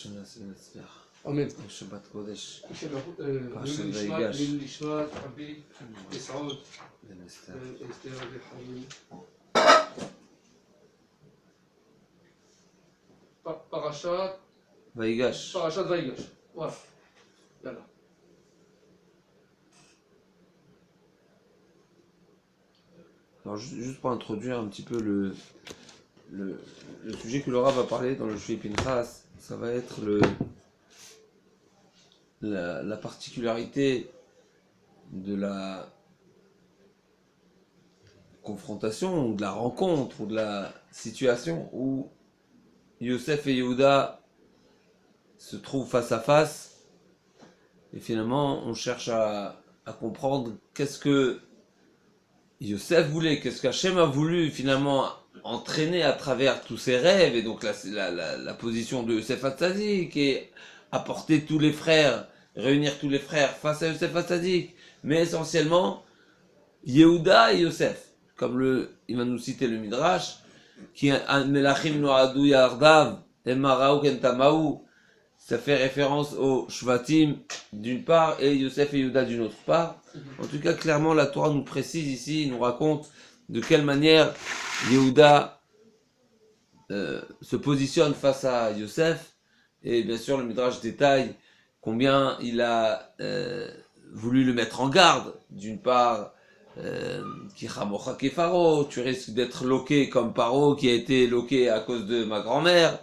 השנה שנצליח. אמן. שבת קודש. לעילוי נשמת אבי מסעוד ונסתר. אסתר וחיים. פרשת ויגש. ויגש. וואו. יאללה. Alors juste pour introduire un petit peu le sujet que Laura va parler dans le Shuvei Pinchas, ça va être la particularité de la confrontation, ou de la rencontre, ou de la situation où Yosef et Yehuda se trouvent face à face, et finalement on cherche à comprendre qu'est-ce que Yosef voulait, qu'est-ce qu'Hachem a voulu finalement entraîner à travers tous ses rêves, et donc la position de Yosef Hatzadik, et apporter tous les frères, réunir tous les frères face à Yosef Hatzadik, mais essentiellement Yehuda et Yosef, comme il va nous citer le Midrash, qui Melachim Noadou Yardav, Emaraou Kentamaou, ça fait référence aux Shvatim d'une part et Yosef et Yehuda d'une autre part. En tout cas, clairement, la Torah nous précise ici, il nous raconte de quelle manière Yehuda se positionne face à Yosef. Et bien sûr, le Midrash détaille combien il a voulu le mettre en garde. D'une part, Kichamocha Kefaro, tu risques d'être loqué comme Paro qui a été loqué à cause de ma grand-mère,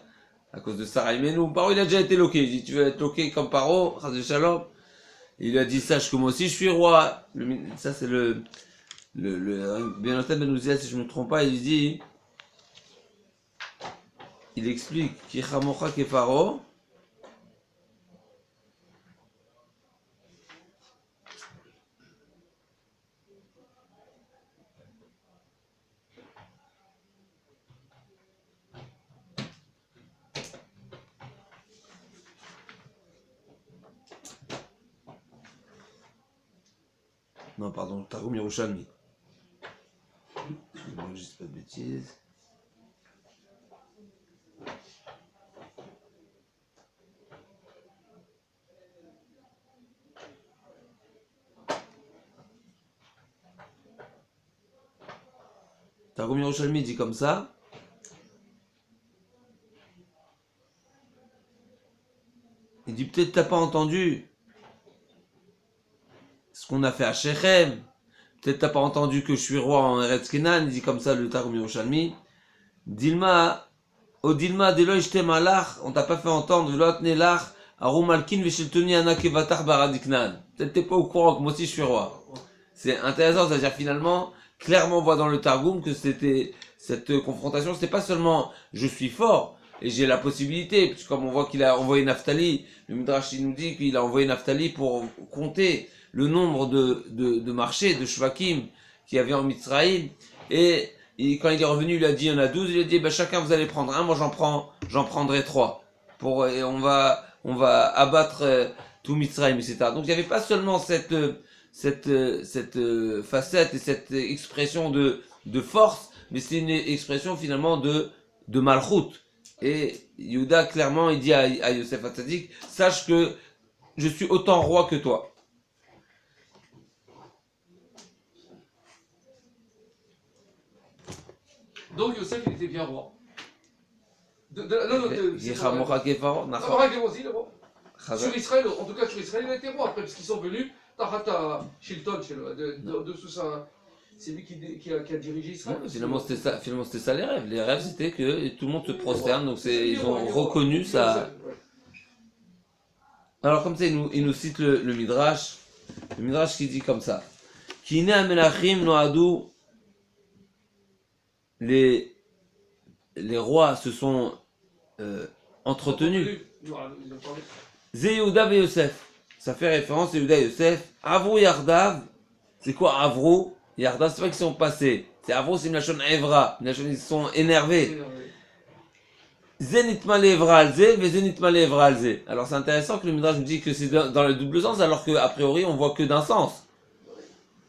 à cause de Sarah Imenu. Paro, il a déjà été loqué. Il dit, tu veux être loqué comme Paro, Chas de Shalom. Il lui a dit, sache que moi aussi je suis roi. Ça, c'est le bien entendu, Ben Uziel, si je ne me trompe pas, il dit, il explique, Kichamocha Kefaro. Non, pardon, Targum Yerushalmi. Excusez-moi, je ne dis pas de bêtises. Targum Yerushalmi dit comme ça. Il dit peut-être t'as pas entendu ce qu'on a fait à Shechem. Peut-être t'as pas entendu que je suis roi en Eretz Kenan. Il dit comme ça le Targum Yerushalmi. Dilma, o Dilma Deloy Shtem Alach, on t'a pas fait entendre Velot Nelach, Arum Malkin Vesheltoni Anak Evatar Baradiknan. Peut-être t'es pas au courant que moi aussi je suis roi. C'est intéressant, c'est-à-dire finalement, clairement on voit dans le Targum que c'était cette confrontation, c'était pas seulement je suis fort et j'ai la possibilité, puisque comme on voit qu'il a envoyé Naphtali, le Midrash il nous dit qu'il a envoyé Naphtali pour compter le nombre de marchés, de shvakim qu'il y avait en Mitzraïm, et quand il est revenu, il a dit il y en a 12, il a dit ben, chacun vous allez prendre un, moi j'en prendrai 3. Et on va abattre tout Mitzraïm, etc. Donc il n'y avait pas seulement cette facette et cette expression de force, mais c'est une expression finalement de malchut. Et Yehuda clairement il dit à Yosef Hatzadik, sache que je suis autant roi que toi. Donc Yosef, il était bien roi. Sur Israël, en tout cas sur Israël, il a été roi. Après, parce qu'ils sont venus, Tahata Shilton, de sous ça. C'est lui qui a dirigé Israël. Ouais, finalement, c'était ça les rêves. Les rêves, c'était que tout le monde se prosterne. Donc, ils ont reconnu ça. Alors, comme ça, il nous cite le Midrash. Le Midrash qui dit comme ça. Kine Amelachim Noadou. Les rois se sont entretenus. Ze Yehuda et Yosef. Ça fait référence à Yehuda et Yosef. Avrou Yardav. C'est quoi Avrou Yardav, c'est pas qu'ils sont passés. C'est Avrou, c'est une nation Evra. Une nation, ils se sont énervés. Zenitmale Evra alze, mais Zenitmale Evra alze. Alors c'est intéressant que le Midrash nous dit que c'est dans le double sens, alors qu'a priori on voit que d'un sens.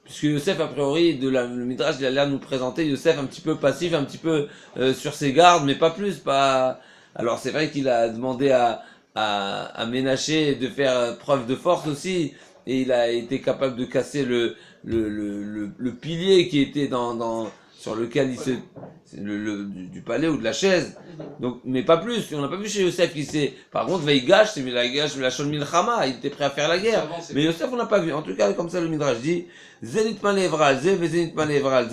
Puisque Yosef, a priori, le Midrash, il a l'air de nous présenter Yosef un petit peu passif, un petit peu sur ses gardes, mais pas plus. Alors c'est vrai qu'il a demandé à Ménaché de faire preuve de force aussi, et il a été capable de casser le pilier qui était sur lequel il se, du palais ou de la chaise. Donc, mais pas plus. On n'a pas vu chez Yosef qui s'est, par contre, Veigash, c'est la Shon Milchama, il était prêt à faire la guerre. Mais Yosef, on n'a pas vu. En tout cas, comme ça, le Midrash dit, Zenit Malevral, Zenit Malevral,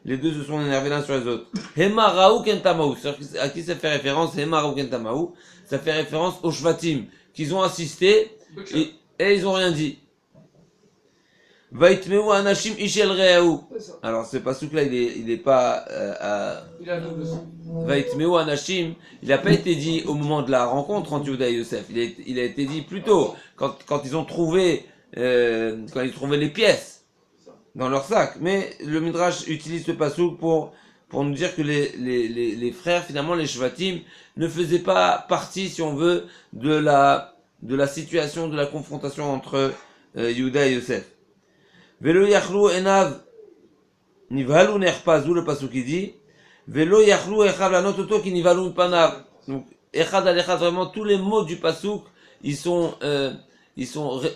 les deux se sont énervés l'un sur les autres. Hema Raou Kentamaou. À qui ça fait référence? Hema Raou Kentamaou. Ça fait référence aux Shvatim, qu'ils ont assisté, et ils ont rien dit. Vaitmeu Anashim Ishel Reaou. Alors, ce pasouk-là, il est pas, il a double sens. Vaitmeu Anashim, il n'a pas été dit au moment de la rencontre entre Yehuda et Yosef. Il a été dit plus tôt, quand ils ont trouvé, quand ils trouvaient les pièces dans leur sac. Mais le Midrash utilise ce pasouk pour nous dire que les frères, finalement, les Shvatim, ne faisaient pas partie, si on veut, de la situation, de la confrontation entre Yehuda et Yosef. Velo yachlu enav nivalu nerpazou, le pasuk qui dit Velo yachlu echav lanototo ki nivalu panav. Donc echad al echad, vraiment tous les mots du pasuk ils sont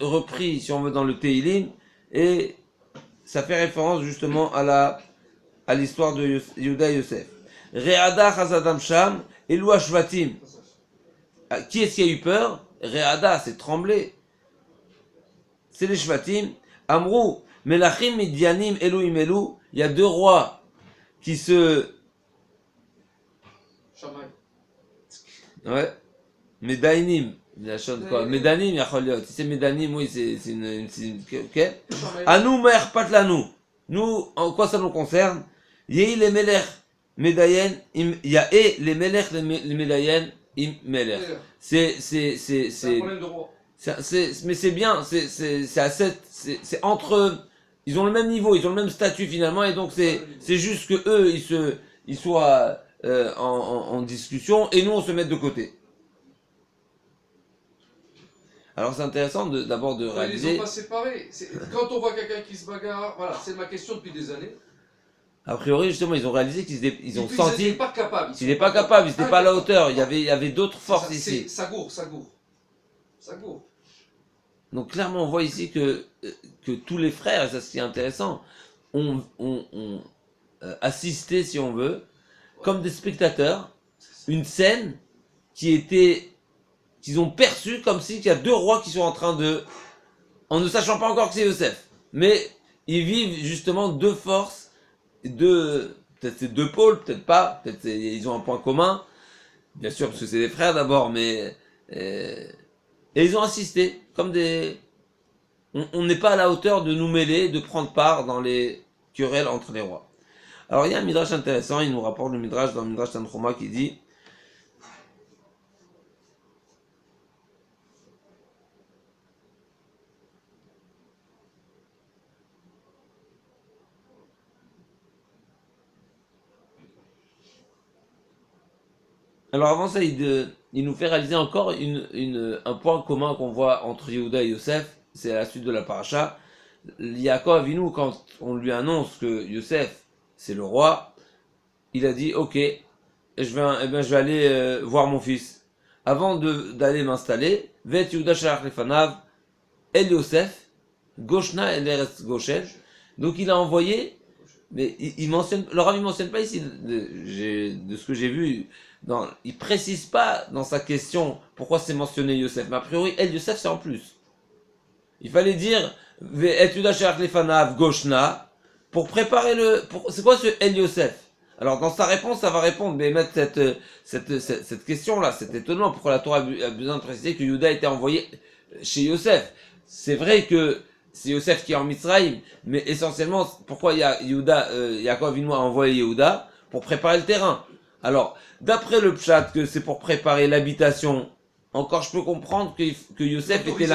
repris, si on veut, dans le Teilim, et ça fait référence justement à l'histoire de Yehuda et Yosef. Re'ada chazadam sham elu ashvatim. Qui est-ce qui a eu peur? Re'ada, c'est trembler. C'est les shvatim. Amrou Melachim Midianim Elohim Elou, il y a deux rois qui se... Shamaï. Ouais. Medainim. Medanim, Yacholiot. Si c'est Medanim, oui, c'est une... Ok. Anou Mer Patlanou. Nous, en quoi ça nous concerne? Yehi les Melech Medayen, Yahe les Melech les Medayen, Im Melech. C'est un problème de roi. Mais c'est bien, c'est entre, ils ont le même niveau, ils ont le même statut finalement, et donc c'est juste que eux ils soient en discussion et nous on se met de côté. Alors c'est intéressant d'abord de réaliser. Ils ne sont pas séparés. Quand on voit quelqu'un qui se bagarre, voilà, c'est ma question depuis des années. A priori justement ils ont réalisé qu'ils ont senti qu'ils n'étaient pas capables. Ils n'étaient pas capables, ils n'étaient pas à la hauteur. Il y avait d'autres forces ici. Ça gourre. Donc clairement, on voit ici que tous les frères, et ça c'est intéressant, ont assisté, si on veut, comme des spectateurs, une scène qu'ils ont perçue comme si il y a deux rois qui sont en train en ne sachant pas encore que c'est Yosef. Mais ils vivent justement deux forces, peut-être c'est deux pôles, peut-être pas, peut-être ils ont un point commun, bien sûr parce que c'est des frères d'abord, mais... Et ils ont assisté, comme des... On n'est pas à la hauteur de nous mêler, de prendre part dans les querelles entre les rois. Alors il y a un midrash intéressant, il nous rapporte le midrash dans le midrash Tanchuma qui dit alors avant ça, il nous fait réaliser encore un point commun qu'on voit entre Yehuda et Yosef, c'est à la suite de la paracha. Yaakov Avinu, quand on lui annonce que Yosef c'est le roi, il a dit ok, je vais aller voir mon fils. Avant d'aller m'installer, Vet Yehuda shalach lefanav El Yosef, Goshna El Eretz Goshen. Donc il a envoyé, mais il mentionne, le Rav ne mentionne pas ici, de ce que j'ai vu, il précise pas dans sa question pourquoi c'est mentionné Yosef, mais a priori El Yosef c'est en plus. Il fallait dire Et Yehuda shalach lefanav Goshna pour préparer c'est quoi ce El Yosef? Alors dans sa réponse ça va répondre, mais mettre cette question là, c'est étonnant pourquoi la Torah a besoin de préciser que Yehuda était envoyé chez Yosef. C'est vrai que c'est Yosef qui est en Mitzrayim, mais essentiellement pourquoi Yaakov Avinu a envoyé Yehuda pour préparer le terrain. Alors d'après le pshat que c'est pour préparer l'habitation, encore je peux comprendre que Yosef était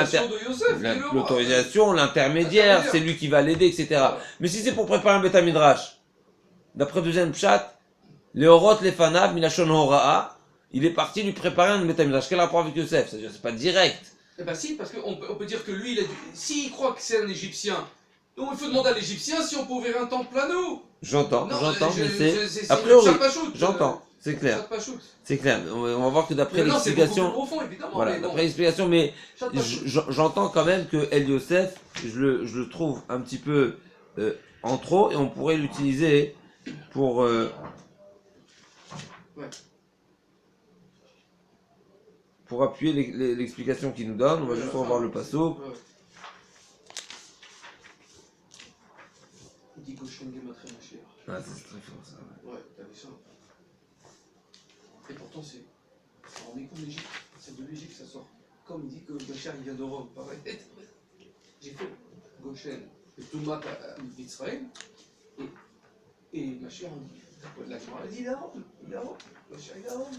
l'autorisation, l'intermédiaire, c'est lui qui va l'aider, etc. Mais si c'est pour préparer un Beth Midrash, d'après deuxième pshat, les Horot, les Fanav, Milachon Hora'a, il est parti lui préparer un Beth Midrash. Quel rapport avec Yosef? C'est pas direct. Eh ben si, parce qu'on peut dire que lui, s'il croit que c'est un Égyptien, donc il faut demander à l'Égyptien si on peut ouvrir un temple à nous. J'entends, mais c'est... A priori, j'entends. C'est clair. Ça te pas shoot. C'est clair. On va voir que d'après Non, c'est beaucoup l'explication. plus profond, évidemment. Voilà, mais bon. d'après l'explication, mais Ça te pas shoot. j'entends quand même que El Yosef, je le trouve un petit peu en trop et on pourrait l'utiliser pour. Ouais. Pour appuyer l'explication qu'il nous donne. On va juste revoir le passeau. Ouais. Il dit Goshen Gematria Mashiach. Ah, c'est très fort ça. Ouais, t'as vu ça. Et pourtant, c'est. On est comme l'Égypte. C'est de l'Égypte, ça sort. Comme il dit que Mashiach il vient de Rome. Pareil. J'ai fait Goshen et Toumat Mitzrayim. Et Mashiach, la Gemara dit il est à Rome. Il est à Rome. Mashiach, il est à Rome.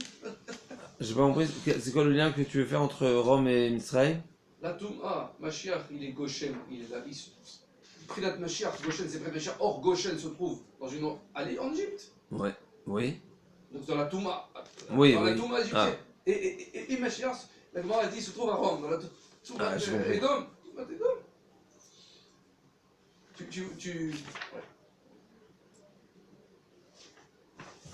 J'ai pas compris. C'est quoi le lien que tu veux faire entre Rome et Mitzrayim? La Touma, Mashiach, il est Goshen. Il est là. Prinat Mashiach, Goshen, c'est près de Mashiach. Or, Goshen se trouve dans une allée en Égypte. Ouais. Oui. Donc dans la Touma. Oui, dans oui. la Touma égyptienne. Et Mashiach, la Gemara dit, se trouve à Rome. Dans la Touma Edom. Ouais.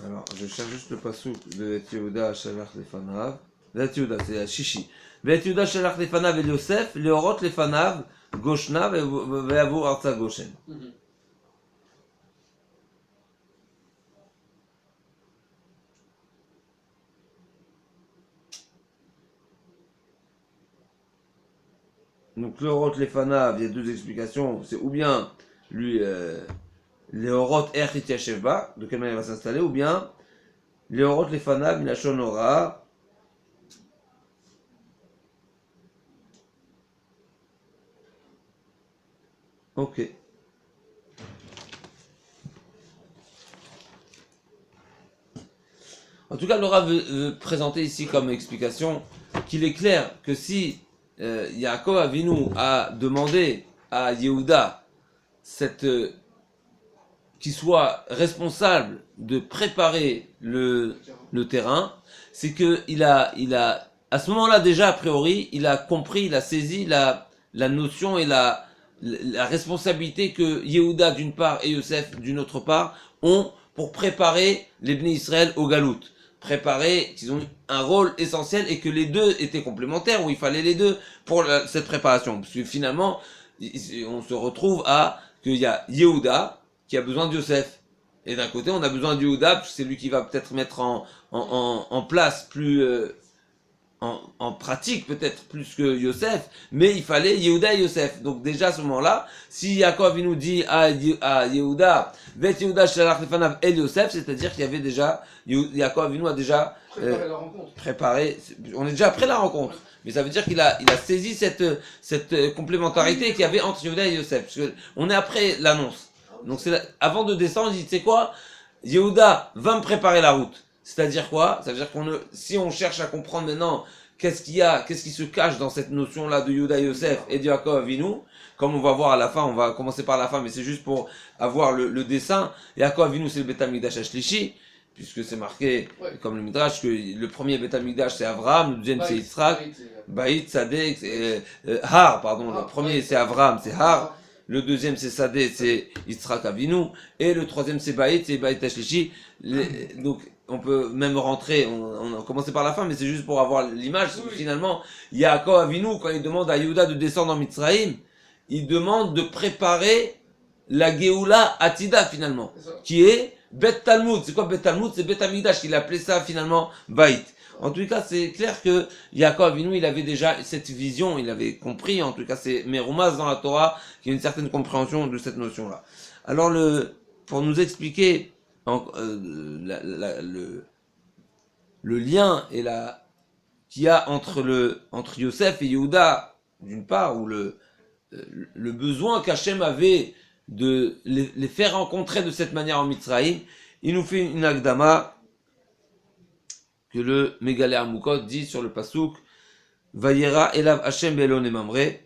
Alors, je cherche juste le passouk de Et Yehuda Shalach Lefanav. Et Yehuda, c'est la Shishi. Et Yehuda Shalach Lefanav et Yosef, Leorot Lefanav, Goshna, Ve'avur Arza Goshen. Donc, Leorot Lefanav, il y a deux explications. C'est ou bien lui. Leorot Er Yashevba, de quelle manière il va s'installer, ou bien Leorot Lefanav Milachon Ora. Ok. En tout cas, Laura veut présenter ici comme explication qu'il est clair que si Yaakov Avinu a demandé à Yehuda qu'il soit responsable de préparer le terrain, c'est que il a, à ce moment-là déjà, a priori, il a compris, il a saisi la notion et la responsabilité que Yehuda d'une part et Yosef d'une autre part ont pour préparer les Bnei Israël au Galout. Préparer, qu'ils ont un rôle essentiel et que les deux étaient complémentaires, où il fallait les deux pour cette préparation. Parce que finalement, on se retrouve qu'il y a Yehuda, qui a besoin de Yosef. Et d'un côté, on a besoin de Yehuda, parce que c'est lui qui va peut-être mettre en place plus, en pratique peut-être plus que Yosef, mais il fallait Yehuda et Yosef. Donc déjà à ce moment-là, si Yaakov nous dit à Yehuda, Vet Yehuda Shalach Lefanav El Yosef, c'est-à-dire qu'il y avait déjà, Yaakov nous a déjà préparé, on est déjà après la rencontre. Mais ça veut dire qu'il a saisi cette complémentarité qu'il y avait entre Yehuda et Yosef. Parce que on est après l'annonce. Donc avant de descendre, il dit, tu sais quoi, Yehuda va me préparer la route. C'est-à-dire quoi? Ça veut dire si on cherche à comprendre maintenant qu'est-ce qui se cache dans cette notion-là de Yehuda Yosef et de Yaakov Avinu, comme on va voir à la fin, on va commencer par la fin, mais c'est juste pour avoir le dessin. Yaakov Avinu, c'est le Beth Amikdash Ashlishi, puisque c'est marqué, comme le Midrash, que le premier Beth Amikdash c'est Avraham, le deuxième c'est Yitzhak, Baït, Sadeh, Har, pardon, le premier c'est Avraham, c'est Har. Le deuxième c'est Sadeh, c'est Yitzhak Avinu, et le troisième c'est Baït Ashlishi. Donc on peut même rentrer, on a commencé par la fin, mais c'est juste pour avoir l'image. Oui. Finalement, Yaakov Avinu, quand il demande à Yehuda de descendre en Mitzrayim, il demande de préparer la Géoula Atida finalement, qui est Bet Talmud. C'est quoi Bet Talmud? C'est Bet Amikdash, il appelait ça finalement Baït. En tout cas, c'est clair que Yaakov Avinu, il avait déjà cette vision, il avait compris, en tout cas c'est Meroumas dans la Torah, qui a une certaine compréhension de cette notion-là. Alors pour nous expliquer le lien qu'il y a entre Yosef et Yehuda, d'une part, ou le besoin qu'Hachem avait de les faire rencontrer de cette manière en Mitzrayim, il nous fait une Akdama que le Megalé Amukot dit sur le Pasuk Vayera Elav Hachem Belon et Mamre.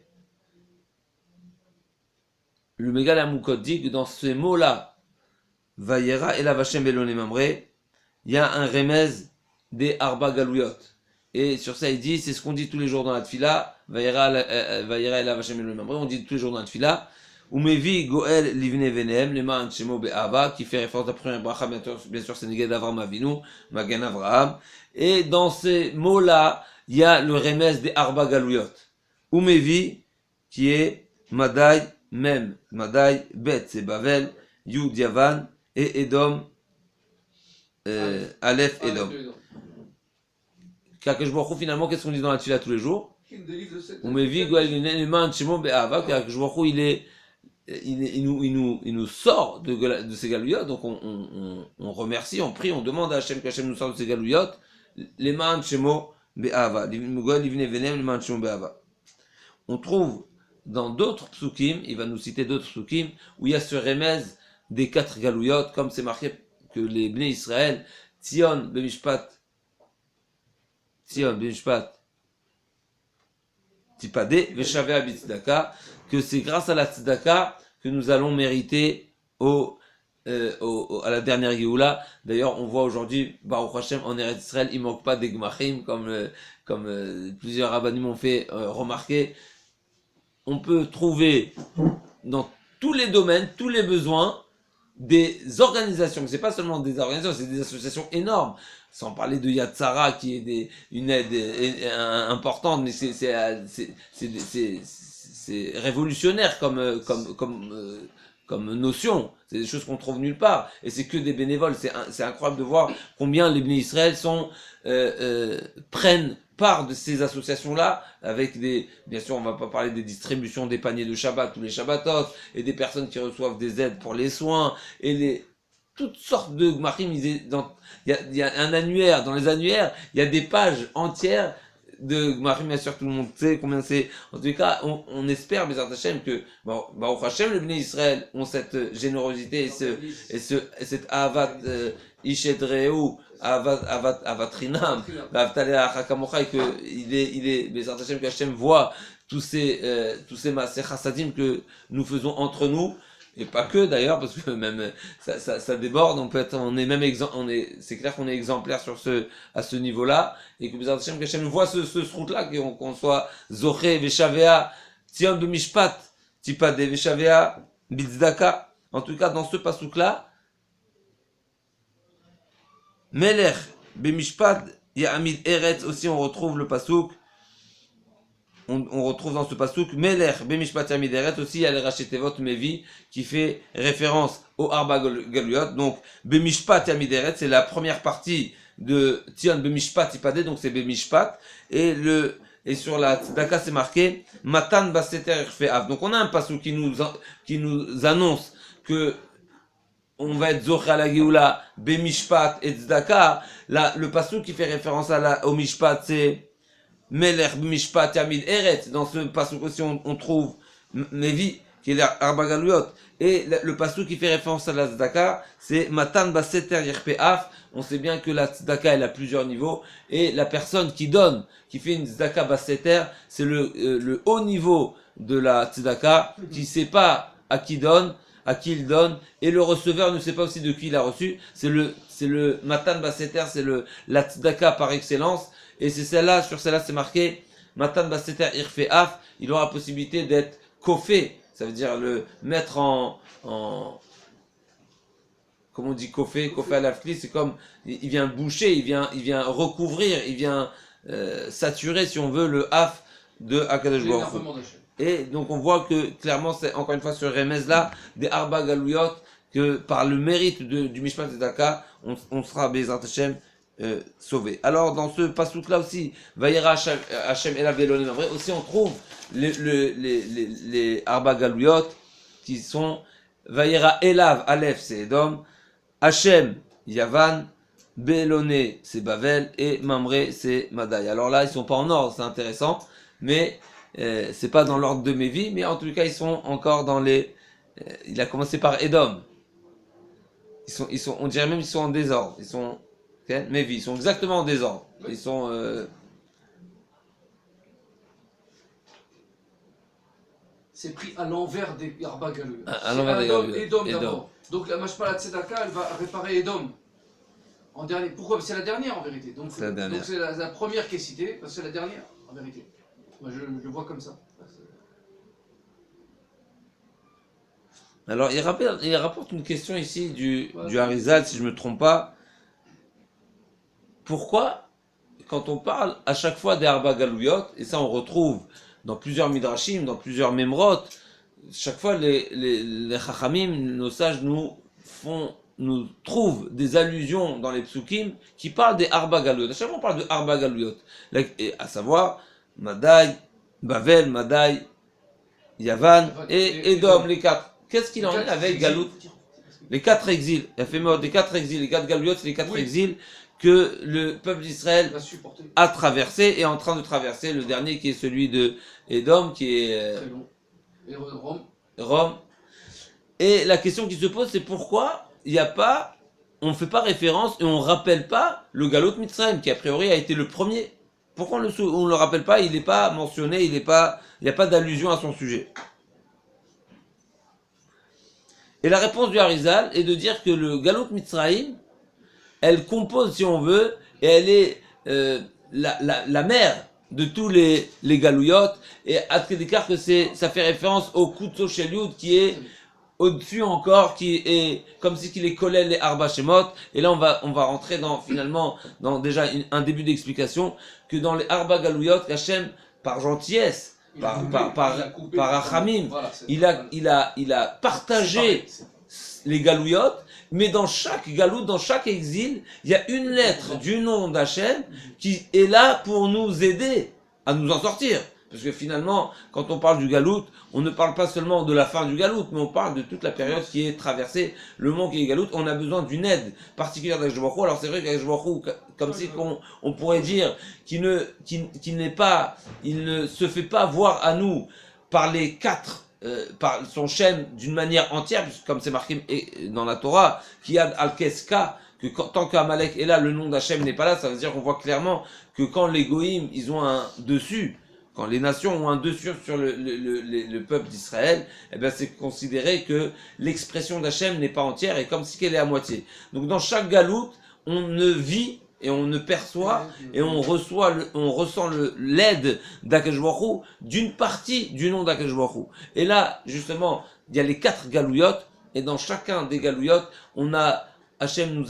Le Megalé Amukot dit que dans ces mots-là, Vayera Elav Hachem Belon et Mamre, il y a un remez des Arba Galouyot. Et sur ça, il dit, c'est ce qu'on dit tous les jours dans la Tfila, Vayera Elav Hachem Belon et Mamre, on dit tous les jours dans la Tfila, Umevi Goel Livne Venem, Leman Shemo Be'ava, qui fait référence à la première bracha, bien sûr, c'est Neged Avram Avinu, Magen Avraham. Et dans ces mots-là, il y a le remez des Arba Galouyot. Umevi, qui est Madai Mem, Madai Bet, c'est Bavel, Yud Yavan, et Edom, Aleph Edom. Kakesh Baruch Hu, finalement, qu'est-ce qu'on dit dans la Tfila tous les jours? Umevi Goel Livne Shemo Be'ava, Kakesh Baruch Hu, il nous sort de ces galouillottes, donc on remercie, on prie, on demande à Hachem qu'Hachem nous sorte de ces galouillottes. Les ma'an shemo be'ava, on trouve dans d'autres psukim, il va nous citer d'autres psukim, où il y a ce remez des 4 galouillottes, comme c'est marqué que les Bnei Israël, Tzion b'mishpat, Tipade, Veshavea b'tzedaka, que c'est grâce à la tzedaka que nous allons mériter à la dernière Géoula. D'ailleurs, on voit aujourd'hui, Baruch Hashem, en Eretz Israël, il ne manque pas des Gmachim, comme plusieurs rabbinim m'ont fait remarquer. On peut trouver dans tous les domaines, tous les besoins, des organisations. Ce n'est pas seulement des organisations, c'est des associations énormes. Sans parler de Yad Sarah, qui est une aide importante, mais c'est révolutionnaire comme notion. C'est des choses qu'on trouve nulle part. Et c'est que des bénévoles. C'est incroyable de voir combien les Bnei Israël prennent part de ces associations-là, avec bien sûr, on va pas parler des distributions des paniers de Shabbat, tous les Shabbatot, et des personnes qui reçoivent des aides pour les soins, et toutes sortes de gmachim. Il y a un annuaire, dans les annuaires, il y a des pages entières de gmachim, bien sûr, tout le monde sait combien c'est. En tout cas, on espère, Bezrat Hashem, que, Baruch Hashem, les Bnei Israël ont cette générosité et cette avat ishedreu, avatrinam, et que il est, Bezrat Hashem, que Hashem voit tous ces maaseh chassadim que nous faisons entre nous. Et pas que d'ailleurs, parce que même ça déborde. C'est clair qu'on est exemplaire à ce niveau-là, et que Bezrat Hashem, qu'Hachem voit ce route-là, qu'on soit Zoché, Veshavea, Tzion b'mishpat, Tipade, Veshavea, Bitzdaka. En tout cas, dans ce pasouk-là, Melech, b'mishpat, Ya'amid Eretz, aussi on retrouve le pasouk. On retrouve dans ce pasouk Melech b'mishpat Ya'amid Eretz, aussi il y a le Rachetevot Mevi qui fait référence au Arba Galuyot. Donc b'mishpat Ya'amid Eretz, c'est la première partie de Tzion b'mishpat Tipade, donc c'est b'mishpat, et sur la tzedaka c'est marqué Matan baseter irfe'av. Donc on a un pasouk qui nous annonce que on va être zoché à la Géoula b'mishpat et tzedaka. Là, le pasouk qui fait référence au mishpat, c'est Melech b'mishpat Ya'amid Eretz. Dans ce pasouk aussi, on trouve Mevi, qui est l'Arba Galuyot. Et le pasouk qui fait référence à la tzedaka, c'est Matan baseter irfe'av. On sait bien que la tzedaka, elle a plusieurs niveaux. Et la personne qui donne, qui fait une tzedaka baseter, c'est le haut niveau de la tzedaka, qui ne sait pas à qui il donne, et le receveur ne sait pas aussi de qui il a reçu. C'est le Matan baseter, c'est la tzedaka par excellence. Et c'est sur celle-là c'est marqué Matan baseter irfe'af. Il aura la possibilité d'être kofé, ça veut dire le mettre en comme on dit kofé à l'afkli, c'est comme il vient boucher, il vient recouvrir, il vient saturer, si on veut, le haf de Akadosh Baruch Hu. Et donc on voit que clairement c'est encore une fois sur Remez là des Arba Galuyot, que par le mérite du Mishpat Tzedaka on sera Bezrat Hashem sauvé. Alors dans ce pasouk là aussi, Vayera Hashem Elav Elonim, vrai aussi on trouve les Arba Galuyot qui sont Vayera Elav, Aleph c'est Edom, Hashem Yavan, Beloné c'est Bavel, et Mamre c'est Madai. Alors là ils sont pas en ordre, c'est intéressant, mais c'est pas dans l'ordre de Mevi, mais en tout cas ils sont encore dans il a commencé par Edom. On dirait même qu'ils sont en désordre. Ils sont Mevi, ils sont exactement en désordre. Ils sont c'est pris à l'envers des Arba Galuyot. À l'envers des Galuyot. Edom d'abord. Donc la Mashpala Tzedaka, elle va réparer Edom en dernier. Pourquoi? C'est la dernière en vérité. Donc c'est la première qui est citée, parce que c'est la dernière en vérité. Moi je le vois comme ça. Alors, il rapporte une question ici Ouais. du Harizal, si je me trompe pas. Pourquoi, quand on parle à chaque fois des Arba Galouyot, et ça on retrouve dans plusieurs Midrashim, dans plusieurs Memrot, chaque fois les Chachamim, nos sages nous trouvent des allusions dans les psukim qui parlent des Arba Galouyot. À chaque fois on parle de Arba Galouyot, à savoir Madaï, Bavel, Madaï, Yavan et Edom, les quatre. Qu'est-ce qu'il en est avec Galout? Les quatre exils. Il a fait mort des quatre exils. Les quatre Galouyot, c'est les quatre exils que le peuple d'Israël a traversé et est en train de traverser. Le dernier qui est celui de Edom, qui est Et Rome. Rome. Et la question qui se pose, c'est pourquoi il n'y a pas, on ne fait pas référence et on ne rappelle pas le Galot Mitzrayim, qui a priori a été le premier. Pourquoi on ne le rappelle pas? Il n'est pas mentionné, il n'y a pas d'allusion à son sujet. Et la réponse du Harizal est de dire que le Galot Mitzrayim, elle compose, si on veut, et elle est la mère de tous les galouillottes, et à Tkédikar que ça fait référence au Kutso Sheliud qui est au-dessus encore, qui est comme si qu'il les collait les Arba Shemot, et là on va rentrer finalement dans déjà un début d'explication, que dans les Arba Galouyot, Hachem, par gentillesse, par Achamim, voilà, il a partagé les Galouyot, mais dans chaque galoute, dans chaque exil, il y a une lettre du nom d'Hachem qui est là pour nous aider à nous en sortir. Parce que finalement, quand on parle du galoute, on ne parle pas seulement de la fin du galoute, mais on parle de toute la période qui est traversée, le monde qui est galoute. On a besoin d'une aide particulière d'Akadosh Baruch Hu. Alors c'est vrai qu'Akadosh Baruch Hu, comme si on pourrait dire qu'il ne se fait pas voir à nous par les quatre, par son Shem d'une manière entière, puisque comme c'est marqué dans la Torah, qu'il y a Al-Keska, que tant qu'Amalek est là, le nom d'Hachem n'est pas là. Ça veut dire qu'on voit clairement que quand les Goïms, ils ont un dessus, quand les nations ont un dessus sur le peuple d'Israël, eh ben c'est considéré que l'expression d'Hachem n'est pas entière et comme si qu'elle est à moitié. Donc dans chaque galoute, on ne vit et on ne perçoit et on ressent l'aide d'Akadosh Baruch Hu d'une partie du nom d'Akadosh Baruch Hu. Et là, justement, il y a les quatre galouillottes et dans chacun des galouillottes, on a Hachem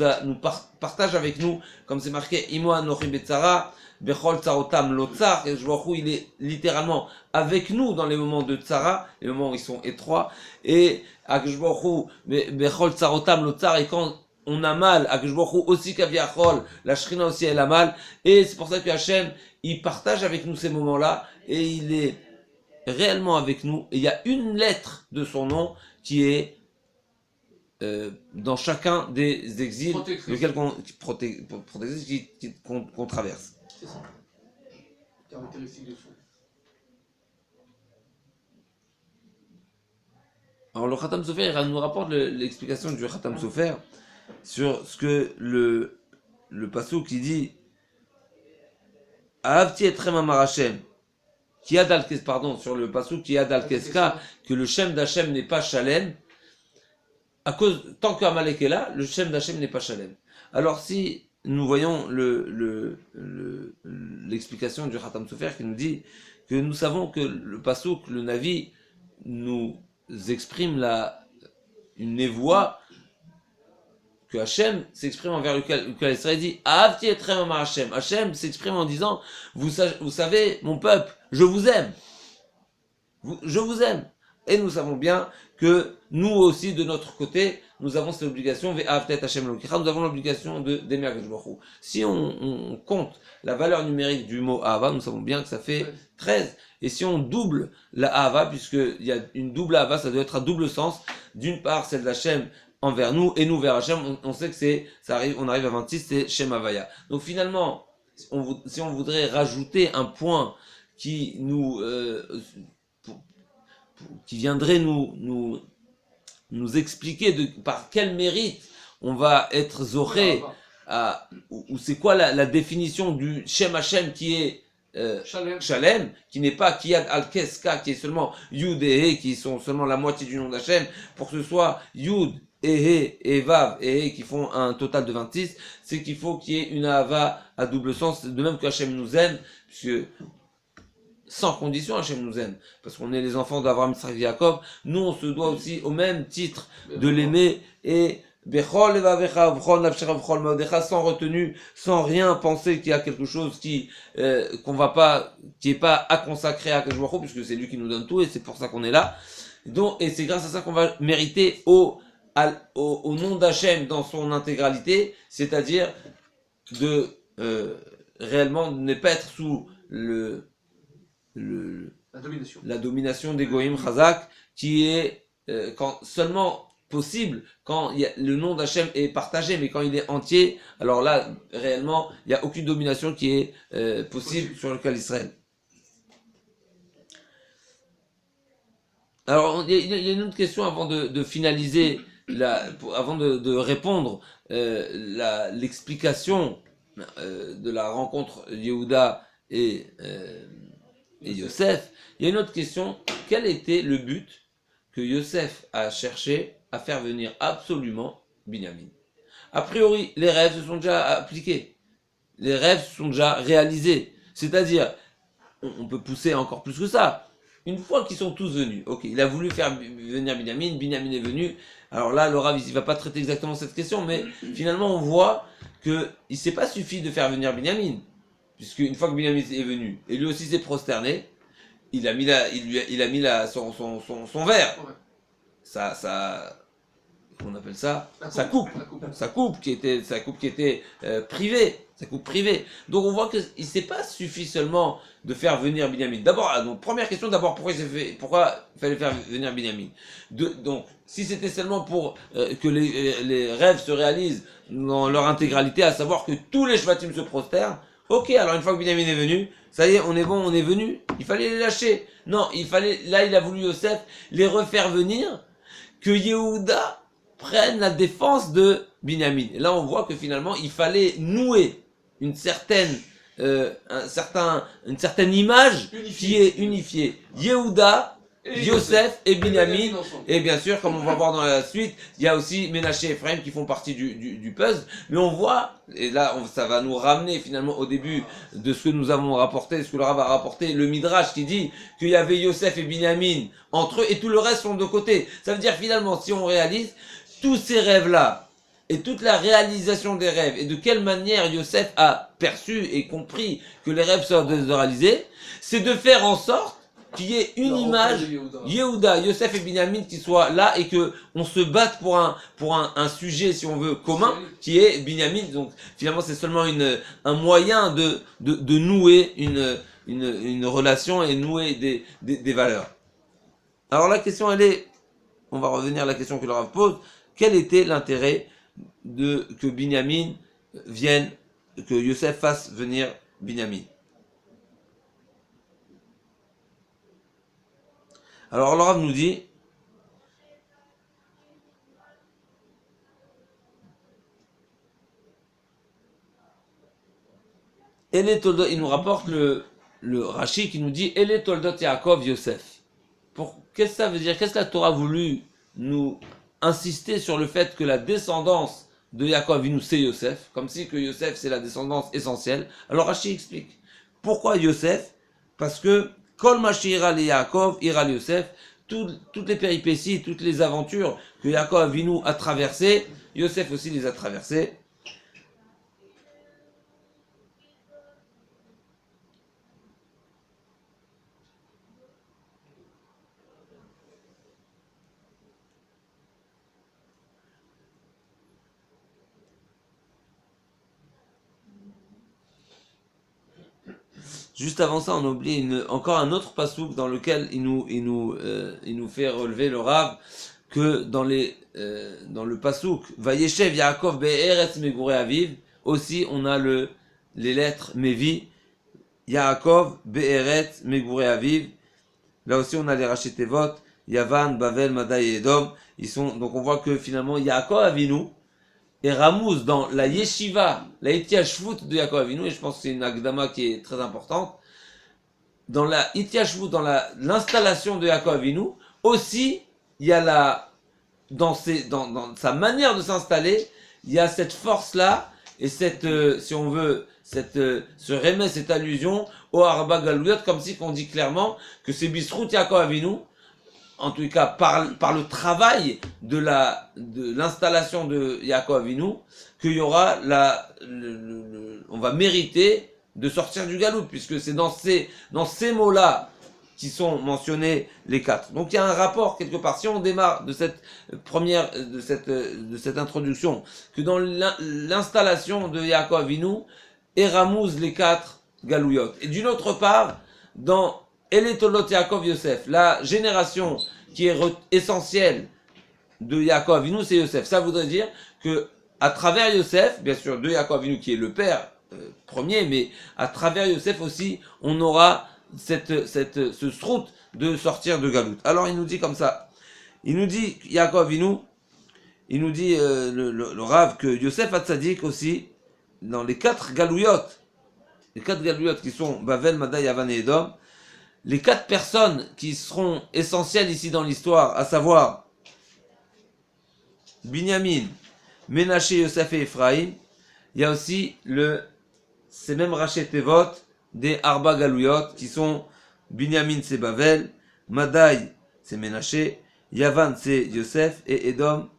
partage avec nous, comme c'est marqué Imo Anochi Betzara, Bechol Tsarotam Lotzar, et il est littéralement avec nous dans les moments de Tsara, les moments où ils sont étroits, et Akshbochu, Bechol Tsarotam Lotzar, et quand on a mal, Akshbochu aussi Kaviachol, la Shrina aussi elle a mal, et c'est pour ça que Hachem, il partage avec nous ces moments-là, et il est réellement avec nous, et il y a une lettre de son nom qui est dans chacun des exils qu'on traverse. C'est ça. Caractéristique de son. Alors le Khatam Sofer, il nous rapporte l'explication du Khatam Sofer sur ce que le passouk qui dit Ahavti etrem amar Hashem, sur le passouk qui a d'Al-Keska, que le Shem d'Hachem n'est pas Shalem, à cause, tant qu'Amalek est là, le Shem d'Hachem n'est pas Shalem. Alors si nous voyons l'explication du Khatam Sofer qui nous dit que nous savons que le Passouk, le Navi, nous exprime une névoie que Hachem s'exprime envers lequel Israël dit Ahavti etrem amar Hashem. Hachem s'exprime en disant vous savez, mon peuple, je vous aime. Je vous aime. Et nous savons bien que nous aussi, de notre côté, nous avons cette obligation, nous avons l'obligation d'aimer Akadosh Baruch Hu. Si on compte la valeur numérique du mot Ahava, nous savons bien que ça fait 13. Et si on double la Ahava, puisqu'il y a une double Ahava, ça doit être à double sens. D'une part, celle d'Hachem envers nous, et nous vers Hachem, on sait que on arrive à 26, c'est Shem Havaya. Donc finalement, si on voudrait rajouter un point qui qui viendrait nous expliquer par quel mérite on va être zoré, ou c'est quoi la définition du Shem Hashem qui est Shalem, qui n'est pas Kiyad Al-Keska, qui est seulement Yud et He, qui sont seulement la moitié du nom d'Hachem, pour que ce soit Yud et He et Vav et He qui font un total de 26, c'est qu'il faut qu'il y ait une Ahava à double sens, de même que Hachem nous aime, puisque sans condition, Hachem nous aime. Parce qu'on est les enfants d'Abraham, Yitzhak, Jacob. Nous, on se doit aussi, au même titre, de l'aimer. Et Bechol levavecha, v'chol nafshecha, v'chol maodecha, sans retenue, sans rien penser qu'il y a quelque chose qui qu'on va pas, qui est pas à consacrer à Akadosh Baruch Hu, puisque c'est lui qui nous donne tout et c'est pour ça qu'on est là. Donc, et c'est grâce à ça qu'on va mériter au nom d'Hachem dans son intégralité, c'est-à-dire de réellement ne pas être sous la domination des Goïm Chazak, qui est quand seulement possible quand le nom d'Hachem est partagé, mais quand il est entier, alors là, réellement, il n'y a aucune domination qui est possible sur le cas d'Israël. Alors, il y a une autre question avant de finaliser, avant de répondre l'explication de la rencontre Yehuda et Yosef. Il y a une autre question. Quel était le but que Yosef a cherché à faire venir absolument Binyamin? A priori, les rêves se sont déjà appliqués. Les rêves se sont déjà réalisés. C'est-à-dire, on peut pousser encore plus que ça. Une fois qu'ils sont tous venus, ok, il a voulu faire venir Binyamin, Binyamin est venu. Alors là, le Rav, il va pas traiter exactement cette question, mais finalement, on voit que il s'est pas suffi de faire venir Binyamin, puisque une fois que Binyamin est venu, et lui aussi s'est prosterné, il a mis son verre. On appelle ça sa coupe qui était privée, sa coupe privée. Donc on voit que il s'est pas suffi seulement de faire venir Binyamin. D'abord, donc première question, pourquoi il fallait faire venir Binyamin. Donc si c'était seulement pour que les rêves se réalisent dans leur intégralité, à savoir que tous les shvatim se prosternent, ok, alors une fois que Binyamin est venu, ça y est, on est bon, on est venu, il fallait les lâcher. Non, il a voulu Yosef les refaire venir, que Yehuda prenne la défense de Binyamin. Et là, on voit que finalement, il fallait nouer une certaine image qui est unifiée. Yehuda, Yosef et Binyamin. Et bien sûr, comme on va voir dans la suite, il y a aussi Ménaché et Ephraim qui font partie du puzzle. Mais on voit, et là, ça va nous ramener finalement au début de ce que nous avons rapporté, ce que le Rav a rapporté, le Midrash qui dit qu'il y avait Yosef et Binyamin entre eux et tout le reste sont de côté. Ça veut dire finalement, si on réalise, tous ces rêves-là, et toute la réalisation des rêves, et de quelle manière Yosef a perçu et compris que les rêves soient réalisés, c'est de faire en sorte qu'il y ait une image, Yehuda, Yosef et Binyamin qui soient là, et que on se batte pour un sujet, si on veut, commun, qui est Binyamin. Donc finalement c'est seulement un moyen de nouer une relation et nouer des valeurs. Alors la question on va revenir à la question que le Rav pose. Quel était l'intérêt que Binyamin vienne, que Yosef fasse venir Binyamin? Alors le Rav nous dit, il nous rapporte le Rashi qui nous dit, Ele Toldot Yaakov Yosef. Qu'est-ce que ça veut dire? Qu'est-ce que la Torah a voulu nous insister sur le fait que la descendance de Yaakov Avinu c'est Yosef, comme si que Yosef c'est la descendance essentielle. Alors Rashi explique. Pourquoi Yosef? Parce que Kol Mashi ira le Yaakov ira le Yosef. Toutes les péripéties, toutes les aventures que Yaakov Avinu a traversées, Yosef aussi les a traversées. Juste avant ça, on a oublié encore un autre pasouk dans lequel il nous fait relever le Rav que dans le pasouk Vayeshev Yaakov be'eretz megurei aviv, aussi on a les lettres Mevi Yaakov be'eretz megurei aviv. Là aussi on a les Rashi Tevot Yavan, Bavel, Madai et Edom. Donc on voit que finalement Yaakov Avinu et Ramouz dans la yeshiva, la Itiashvut de Yaakov Avinu, et je pense que c'est une agdama qui est très importante, dans la Itiashvut, dans l'installation de Yaakov Avinu, aussi, il y a dans sa manière de s'installer, il y a cette force-là et cette, si on veut, ce remet, cette allusion au Arba Galouyot, comme si qu'on dit clairement que c'est Bisrout Yaakov Avinu, en tout cas par le travail de l'installation de Yaakov Avinu, qu'il y aura on va mériter de sortir du galout, puisque c'est dans ces mots-là qui sont mentionnés les 4. Donc il y a un rapport quelque part. Si on démarre de cette première, de cette introduction, que dans l'installation de Yaakov Avinu, Eramouz les 4 galouyot. Et d'une autre part, dans Eletolot Yaakov Yosef, la génération qui est essentielle de Yaakov Avinu, c'est Yosef. Ça voudrait dire que à travers Yosef, bien sûr, de Yaakov Avinu qui est le père premier, mais à travers Yosef aussi, on aura ce srout de sortir de Galout. Alors il nous dit comme ça, il nous dit Yaakov Avinu, il nous dit le Rav que Yosef Hatzadik aussi, dans les 4 Galouyot qui sont Bavel, Madaï, Yavan et Edom, les 4 personnes qui seront essentielles ici dans l'histoire, à savoir Binyamin, Ménaché, Yosef et Ephraim, il y a aussi ces mêmes Raché Tevot des Arba Galouyot qui sont Binyamin c'est Bavel, Madaï c'est Ménaché, Yavan c'est Yosef et Edom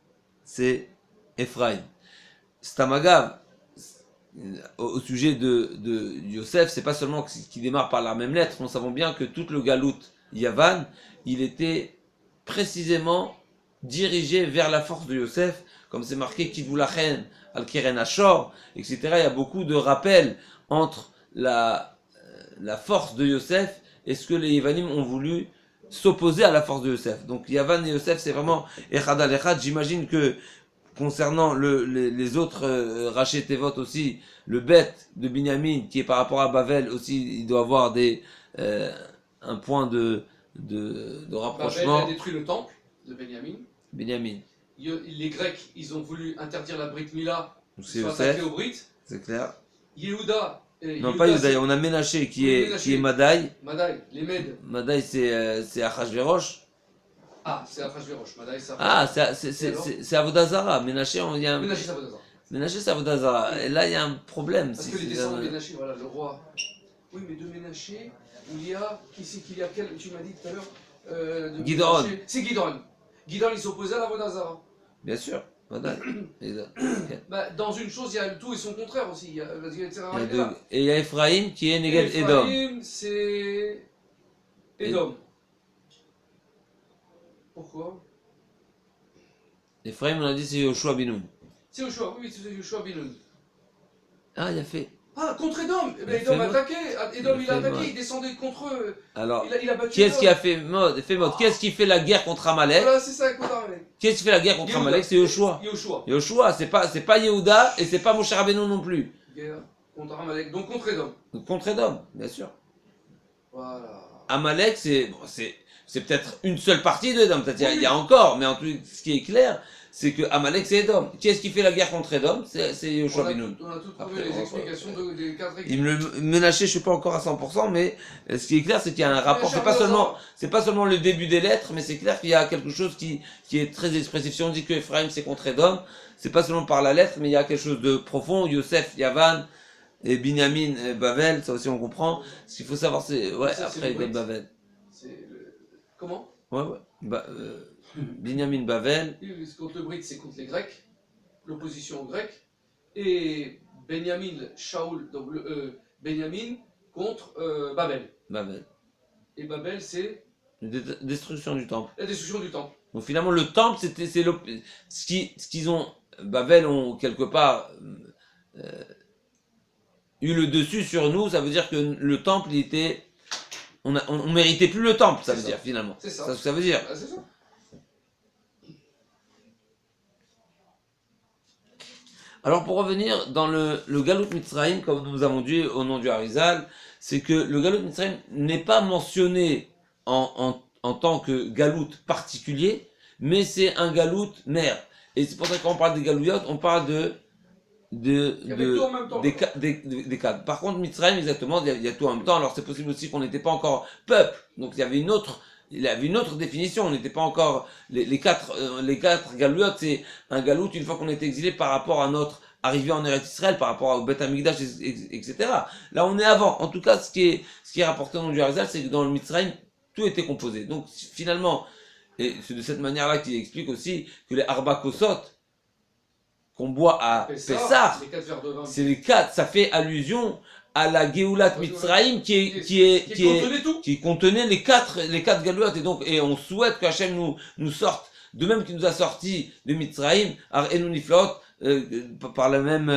c'est Ephraim. Stamagav, au sujet de Yosef, c'est pas seulement qu'il démarre par la même lettre, nous savons bien que tout le Galout Yavan, il était précisément dirigé vers la force de Yosef, comme c'est marqué Kivulachen, Al-Keren Ashor, etc. Il y a beaucoup de rappels entre la force de Yosef et ce que les Yavanim ont voulu s'opposer à la force de Yosef. Donc Yavan et Yosef, c'est vraiment Echad al-Echad. J'imagine que concernant les autres Raché Tevot aussi, le bête de Binyamin, qui est par rapport à Bavel aussi, il doit avoir un point de rapprochement. Bavel a détruit le temple de Binyamin. Les Grecs, ils ont voulu interdire la Brit Mila, ils C'est sont Yosef, attaqués au Brit. c'est clair. Yehuda. Non, pas Yehuda, on a Ménaché qui est Madaï. Madaï, les Mèdes. Madaï, c'est Achashverosh. Ah, c'est Achashverosh. Madaï, c'est Ah, c'est Avodazara. Ménaché, Ménaché, c'est Avodazara. Ménaché, c'est Avodazara. Et là, il y a un problème. Parce que les descendants de Ménaché, voilà, le roi. Oui, mais de Ménaché, il y a. Qui c'est qu'il y a quel. Tu m'as dit tout à l'heure Guidron. C'est Guidron. Guidron, il s'opposait à l'Avodazara. Bien sûr. Madaï. Bah, dans une chose, il y a le tout et son contraire aussi. Il y a, et il y a Ephraim qui est Neged Edom. Ephraim, c'est Edom. Pourquoi? Ephraim, on a dit c'est Yoshua Binoun. C'est Yoshua, oui, c'est Yoshua Binoun. Ah, il a fait. Ah, contre Edom. Edom a attaqué. Edom, il a attaqué, il descendait contre eux. Alors, il a battu qui est-ce qui a fait mode? Qui est-ce qui fait la guerre contre Amalek? Voilà, c'est ça, contre Amalek. Qui est-ce qui fait la guerre contre Amalek? C'est Yoshua. Yoshua, c'est pas Yehuda et c'est pas Moshe Rabbeinu non plus. Guerre contre Amalek, donc contre Edom. Contre Edom, bien sûr. Voilà. Amalek, c'est peut-être une seule partie d'Edom. Peut-être il y a encore, mais en tout ce qui est clair, c'est que Amalek c'est Edom. Qui est-ce qui fait la guerre contre Edom? C'est Yoshua Binoun. On a tout trouvé les explications des 4 équipes. Il me Ménaché, je suis pas encore à 100%, mais ce qui est clair, c'est qu'il y a un rapport. C'est pas seulement le début des lettres, mais c'est clair qu'il y a quelque chose qui est très expressif. Si on dit que Ephraim c'est contre Edom, c'est pas seulement par la lettre, mais il y a quelque chose de profond. Yosef, Yavan, et Binyamin, Bavel, ça aussi on comprend. Ce qu'il faut savoir, c'est après il y a Bavel. Comment? Ouais. Binyamin, Bavel. Contre le Brit, c'est contre les Grecs, l'opposition aux Grecs, et Benjamin, Shaoul, donc Benjamin contre Babel. Et Babel, c'est destruction du temple. La destruction du temple. Donc finalement, le temple, c'est ce qu'ils ont. Babel ont quelque part eu le dessus sur nous. Ça veut dire que le temple, il était. On méritait plus le temple, ça veut dire finalement. C'est ça. C'est ce que ça veut dire. Ah, c'est ça. Alors pour revenir dans le Galout Mitzrayim, comme nous avons dit au nom du Harizal, c'est que le Galout Mitzrayim n'est pas mentionné en tant que Galout particulier, mais c'est un Galout mère. Et c'est pour ça que quand on parle des Galouyot, on parle des cadres. Par contre, Mitzrayim, exactement, il y a tout en même temps. Alors c'est possible aussi qu'on n'était pas encore peuple, donc il y avait une autre définition. On n'était pas encore les quatre Galouyot. C'est un Galout une fois qu'on est exilé par rapport à notre arriver en Eretz Israël par rapport au Beth Amikdash, etc. Là, on est avant. En tout cas, ce qui est rapporté dans le Harizal, c'est que dans le Mitzrayim, tout était composé. Donc, finalement, et c'est de cette manière-là qu'il explique aussi que les Arba Kosot qu'on boit à Pessah, c'est les 4, ça fait allusion à la Géoulat Mitzrayim qui contenait les quatre Galouat, et on souhaite qu'Hachem nous sorte, de même qu'il nous a sorti de Mitzrayim, Ar Enu Niflaot, par la même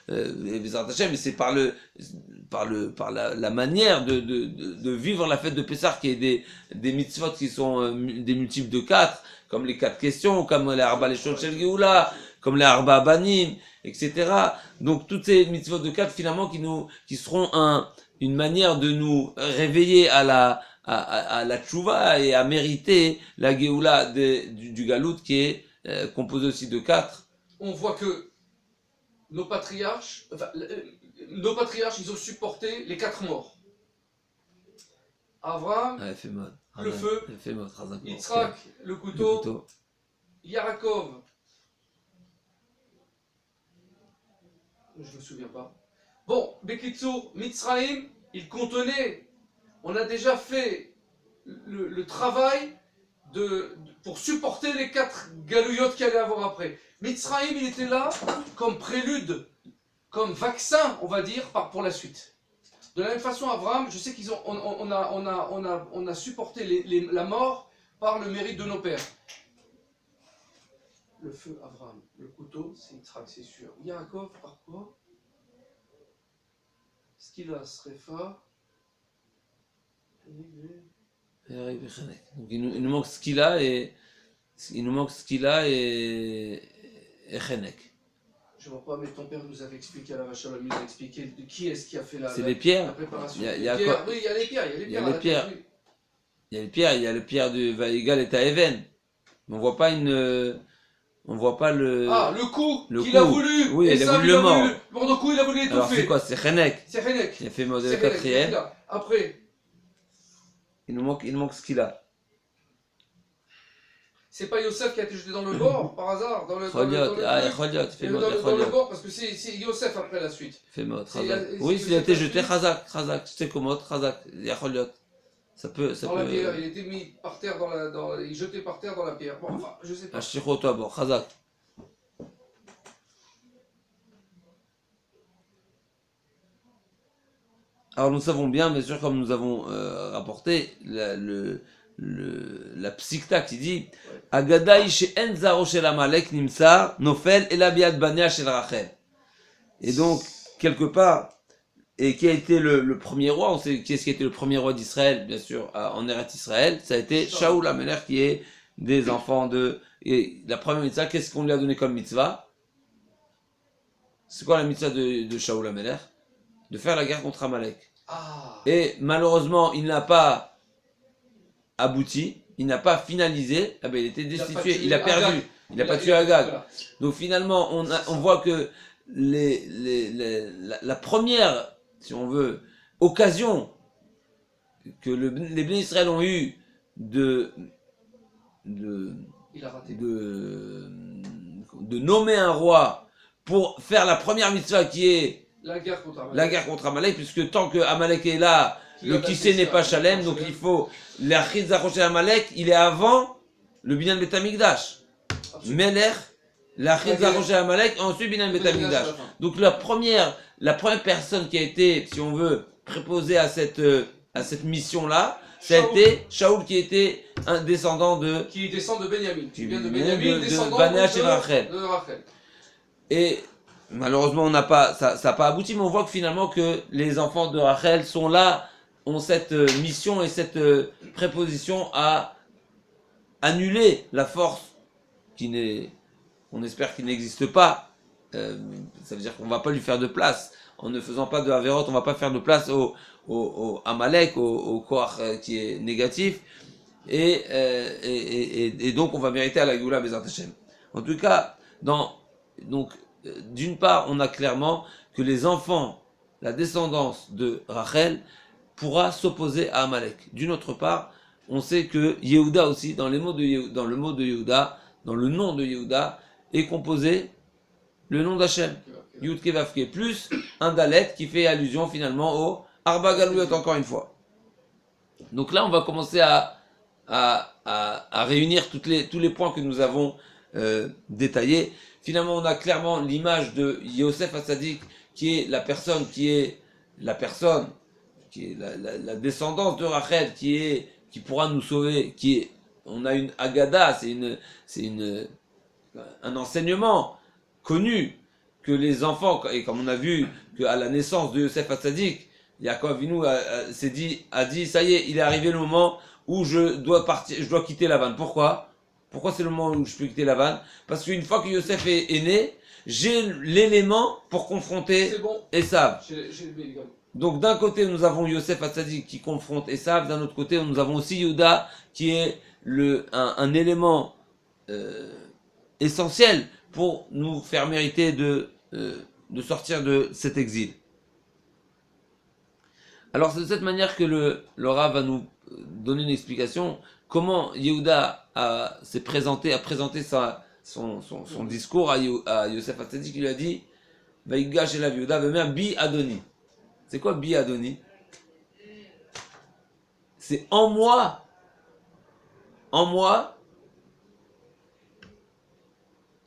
Hachem, mais c'est par la manière de vivre la fête de Pessah, qui est des mitzvot qui sont des multiples de 4, comme les 4 questions, comme les Arba Leshon Shel Géoula, comme les Arba Banim, etc. Donc toutes ces mitzvot de 4 finalement qui seront une manière de nous réveiller à la tchouva et à mériter la Géoula du Galout, qui est composé aussi de 4. On voit que nos patriarches, ils ont supporté les 4 morts. Avraham, le feu, Yitzhak, le couteau, Yaakov, je ne me souviens pas. Bon, Bekitsour, Mitzrayim, il contenait, on a déjà fait le travail pour supporter les 4 galouillottes qu'il allait avoir après. Mitzrayim, il était là comme prélude, comme vaccin, on va dire, pour la suite. De la même façon, Abraham, je sais on a supporté la mort par le mérite de nos pères. Le feu, Abraham. Le couteau, c'est Yitzhak, c'est sûr. Yaakov, par quoi? Skila, Srefa. Donc il nous manque Skila et Chenek. Je ne vois pas, mais ton père nous avait expliqué, à la vache à la nous a expliqué de qui est-ce qui a fait la préparation. Oui, il y a les pierres. Il y a les pierres, il y a le pierre de Vaïgal et Taeven. Mais on voit pas le... Ah, le coup qu'il a voulu. Oui, il a voulu le mort. Mort de coup, il a voulu étouffer. Alors c'est quoi? C'est Chenek. C'est Chenek. Il a fait modèle 4e. Après. Il nous manque ce qu'il a. C'est pas Yosef qui a été jeté dans le bord, par hasard, dans le bord, parce que c'est Yosef après la suite. Oui, s'il a été jeté, Chazak, c'est commode, Chazak, Yacholiot. Ça peut. La pierre, il était mis par terre il est jeté par terre dans la pierre. Bon, enfin, je sais pas. Ashiro toi bord, Chazak. Alors nous savons bien sûr, comme nous avons rapporté, la psikta qui dit Agadaï she'en zaro shel Amalek nimsar nofel el biad bania shel Rachel. Et donc quelque part, et qui a été le premier roi, on sait qui est-ce qui a été le premier roi d'Israël, bien sûr, en Eretz Israël, ça a été Shaoul HaMelech, qui est des enfants de... Et la première mitzvah, qu'est-ce qu'on lui a donné comme mitzvah? C'est quoi la mitzvah de Shaoul HaMelech? De faire la guerre contre Amalek. Et malheureusement, il n'a pas abouti, il n'a pas finalisé, il était destitué, il a perdu, il n'a pas tué Agag. Voilà. Donc finalement, on voit que la première, si on veut, occasion que les Bnei Israël ont eu de nommer un roi pour faire la première mitzvah qui est la guerre contre Amalek, puisque tant que Amalek est là, le Kissé n'est pas Shalem, donc il faut l'Achid Zachoché Amalek, il est avant le Binyan Bet Amikdash. Melech, l'Achid Zachoché Amalek, ensuite Binyan Bet Amikdash. Donc la première personne qui a été, si on veut, préposée à cette mission-là, ça a été Shaoul, qui était un descendant de... Qui descend de Benyamin. Qui vient de Benyamin, descendant de Rachel. Et malheureusement, ça n'a pas abouti, mais on voit que finalement que les enfants de Rachel sont là, ont cette mission et cette préposition à annuler la force qu'on espère qu'il n'existe pas. Ça veut dire qu'on ne va pas lui faire de place. En ne faisant pas de Haverot, on ne va pas faire de place au Amalek, au Koach qui est négatif. Et donc on va mériter à la Géoula Bezrat Hashem. En tout cas, d'une part, on a clairement que les enfants, la descendance de Rachel, pourra s'opposer à Amalek. D'une autre part, on sait que Yehuda aussi, dans le nom de Yehuda, est composé le nom d'Hachem. Yudke Vavke, plus un Dalet qui fait allusion finalement au Arba Galouyot encore une fois. Donc là, on va commencer à réunir tous les points que nous avons détaillés. Finalement, on a clairement l'image de Yosef Hatzadik, qui est la personne, qui est la descendance de Rachel, qui pourra nous sauver, on a une Agada, c'est un enseignement connu que les enfants, et comme on a vu qu'à la naissance de Yosef Hatzadik, Yaakov Avinu a dit, ça y est, il est arrivé le moment où je dois partir, je dois quitter Lavan. Pourquoi c'est le moment où je peux quitter Lavan? Parce qu'une fois que Yosef est né, j'ai l'élément pour confronter Esav. Donc d'un côté nous avons Yosef Hatzadik qui confronte Esav, d'un autre côté nous avons aussi Yehuda qui est un élément essentiel pour nous faire mériter de sortir de cet exil. Alors c'est de cette manière que le Rav va nous donner une explication comment Yehuda a présenté son discours à Yosef Hatzadik. Il lui a dit Vaïgash elav Yehuda vemer bi Adoni. C'est quoi bi Adoni? C'est en moi,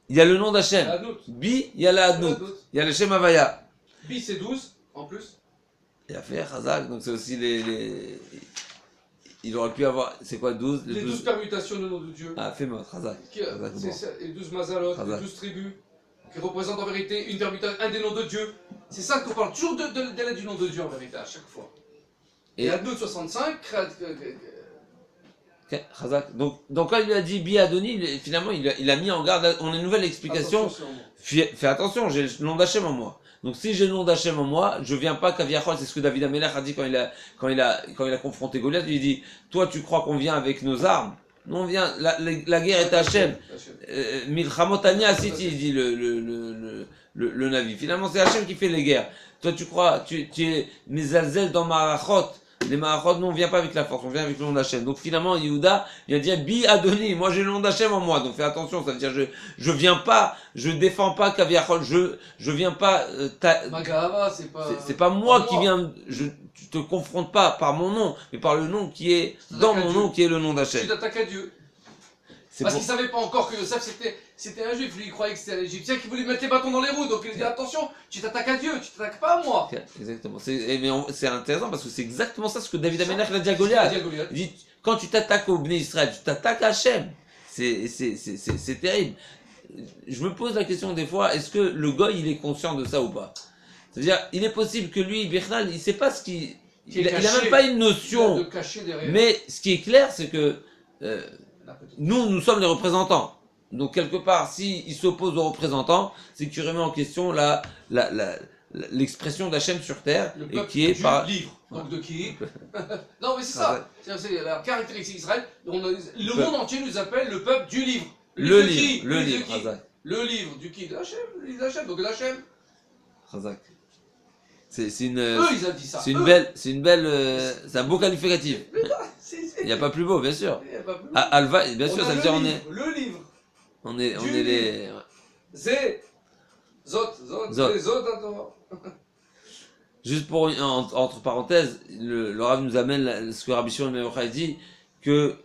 il y a le nom d'Hachem. Bi, il y a la Adnout. Il y a le Shem Havaya. Bi c'est 12 en plus. Il a fait Chazak, donc c'est aussi il aurait pu avoir, c'est quoi 12? Les 12 permutations du nom de Dieu. Ah, fais-moi, Chazak. C'est les 12 mazalot, les 12 tribus, qui représentent en vérité une permutation, un des noms de Dieu. C'est ça qu'on parle toujours de l'aide du nom de Dieu en vérité, à chaque fois. Et Adnout 65, Chazak. Donc quand il lui a dit Bi Adoni, finalement il a mis en garde, on a une nouvelle explication. Fais attention, j'ai le nom d'Hachem en moi. Donc si j'ai le nom d'Hachem en moi, je viens pas Kaviachol, c'est ce que David Amelech a dit quand il a confronté Goliath. Il lui dit, toi tu crois qu'on vient avec nos armes? Nous on vient, la guerre est à Hachem. Milchamotani Asiti, dit le Navi. Finalement c'est Hachem qui fait les guerres. Toi tu crois, tu es Mizalzel dans Marachot. Les Marachot, nous on vient pas avec la force, on vient avec le nom d'Hachem. Donc finalement Yehuda vient dire Bi Adoni, moi j'ai le nom d'Hachem en moi. Donc fais attention, ça veut dire je viens pas, je défends pas Kaviachol, je viens pas Magahava, c'est pas moi qui viens, tu te confrontes pas par mon nom, mais par le nom qui est dans mon nom, qui est le nom d'Hachem. Tu t'attaques à Dieu. Parce qu'il savait pas encore que Yosef c'était un juif, lui il croyait que c'était un égyptien qui voulait mettre les bâtons dans les roues, donc il dit attention, tu t'attaques à Dieu, tu t'attaques pas à moi. Exactement, c'est intéressant parce que c'est exactement ça ce que David Amelech a dit à Goliath. Il dit, quand tu t'attaques au Bnei Israël, tu t'attaques à Hachem. C'est terrible. Je me pose la question des fois, est-ce que le goy il est conscient de ça ou pas? C'est-à-dire, il est possible que lui, Bichnal, il sait pas ce qu'il... Il a même pas une notion. Mais ce qui est clair, c'est que nous sommes les représentants. Donc quelque part, s'il s'oppose aux représentants, c'est que tu remets en question l'expression d'Hachem sur terre, et qui est par livre. Donc de qui? Non mais c'est ça. C'est la caractéristique d'Israël. Le monde entier nous appelle le peuple du livre. Le livre. Le livre du qui? De Hachem. Le livre d'Hachem. Donc d'Hachem. Razak. Eux, ils ont dit ça. C'est un beau qualificatif. Il n'y a pas plus beau, bien sûr. Alva, bien sûr, ça veut dire on est. Le livre. On est les. C'est. Zot. Juste pour entre parenthèses, le Rav nous amène ce que Rabbi Shimon ben Yochai dit que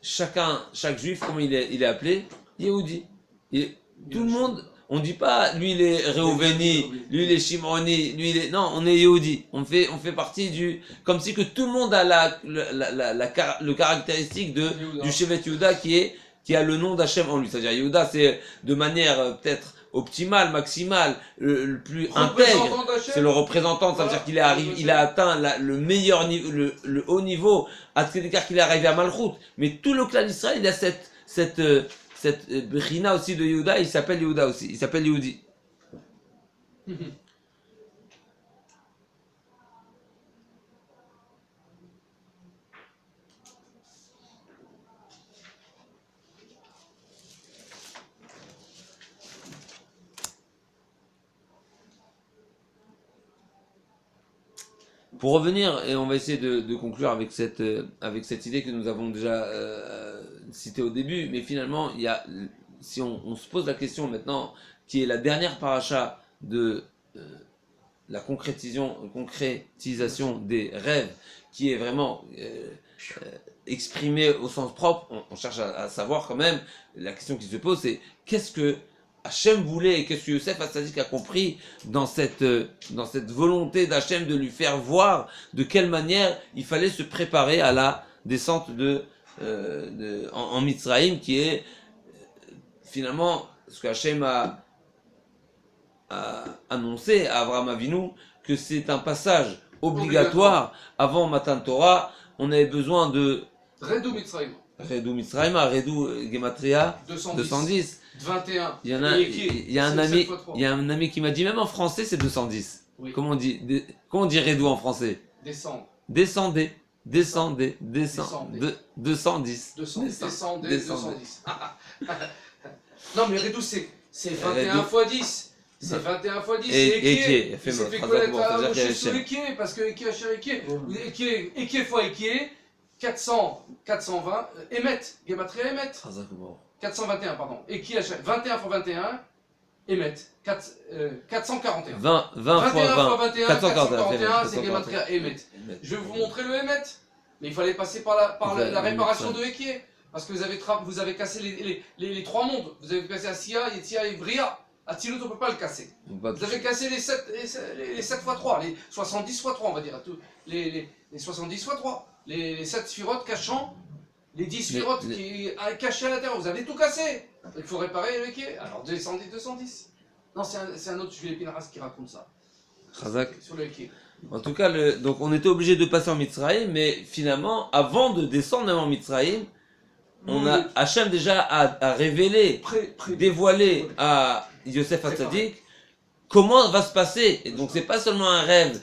chaque juif, comment il est appelé? Yehudi. Tout le monde. On dit pas, lui il est Réouveni, lui il est Shimoni, lui il est... Non, on est Yehudi. On fait partie comme si que tout le monde a le caractéristique du Shevet Yehuda qui a le nom d'Hachem en lui. C'est-à-dire Yehuda, c'est de manière peut-être optimale, maximale, le plus intègre. C'est le représentant, ça veut dire il a atteint le meilleur niveau, le haut niveau, à tel égard qu'il est arrivé à Malchut. Mais tout le clan d'Israël, il a cette Bechina aussi de Yehuda, il s'appelle Yehuda aussi, il s'appelle Yehudi. Pour revenir, et on va essayer de conclure avec cette idée que nous avons déjà citée au début, mais finalement, si on se pose la question maintenant, qui est la dernière paracha de la concrétisation des rêves, qui est vraiment exprimée au sens propre, on cherche à savoir quand même, la question qui se pose, c'est qu'est-ce que Hachem voulait et qu'est-ce que Yosef Hatzadik a compris dans cette volonté d'Hachem de lui faire voir de quelle manière il fallait se préparer à la descente en Mitzrayim, qui est finalement ce que Hachem a annoncé à Avraham Avinu, que c'est un passage obligatoire avant Matan Torah. On avait besoin de Redou Mitzrayim. Redou Mitzrayim, Redou Gematria 210. 21. Il y a un ami qui m'a dit, même en français c'est 210. Oui. Comment on dit Redou en français? Descendre. Descendez. 210. 210. 210. Non, mais Redou, c'est 21 fois 10. C'est 21 fois 10. Et il s'est fait connaître à Moshe sous Eke, parce que Eke, Hacher Eke. Eke fois Eke, 420. Emet, Gematria Emet. 421, pardon. Eke, Hacher, 21 fois 21, Emet. 441. 20 fois 21, 441, c'est Gematria Emet. Je vais vous montrer le Emet. Mais il fallait passer par la réparation de Eke. Parce que vous avez cassé les trois mondes. Vous avez cassé Asiya, Yetzia et Bria. Atzilut, on ne peut pas le casser. Vous avez cassé les 7 x 3, les 70 x 3, on va dire. Les 70 x 3. Les 7 sphirotes cachant les 10 sphirotes qui cachés à l'intérieur. Vous avez tout cassé. Il faut réparer le Eke. Alors 210. Non, c'est un autre Jules Épinaras qui raconte ça. Chazak. Sur le Eke. En tout cas, donc on était obligé de passer en Mitzrayim, mais finalement, avant de descendre même en Mitzrayim, Hachem déjà a révélé, dévoilé à Yosef Hatzadik comment va se passer. Et donc c'est pas seulement un rêve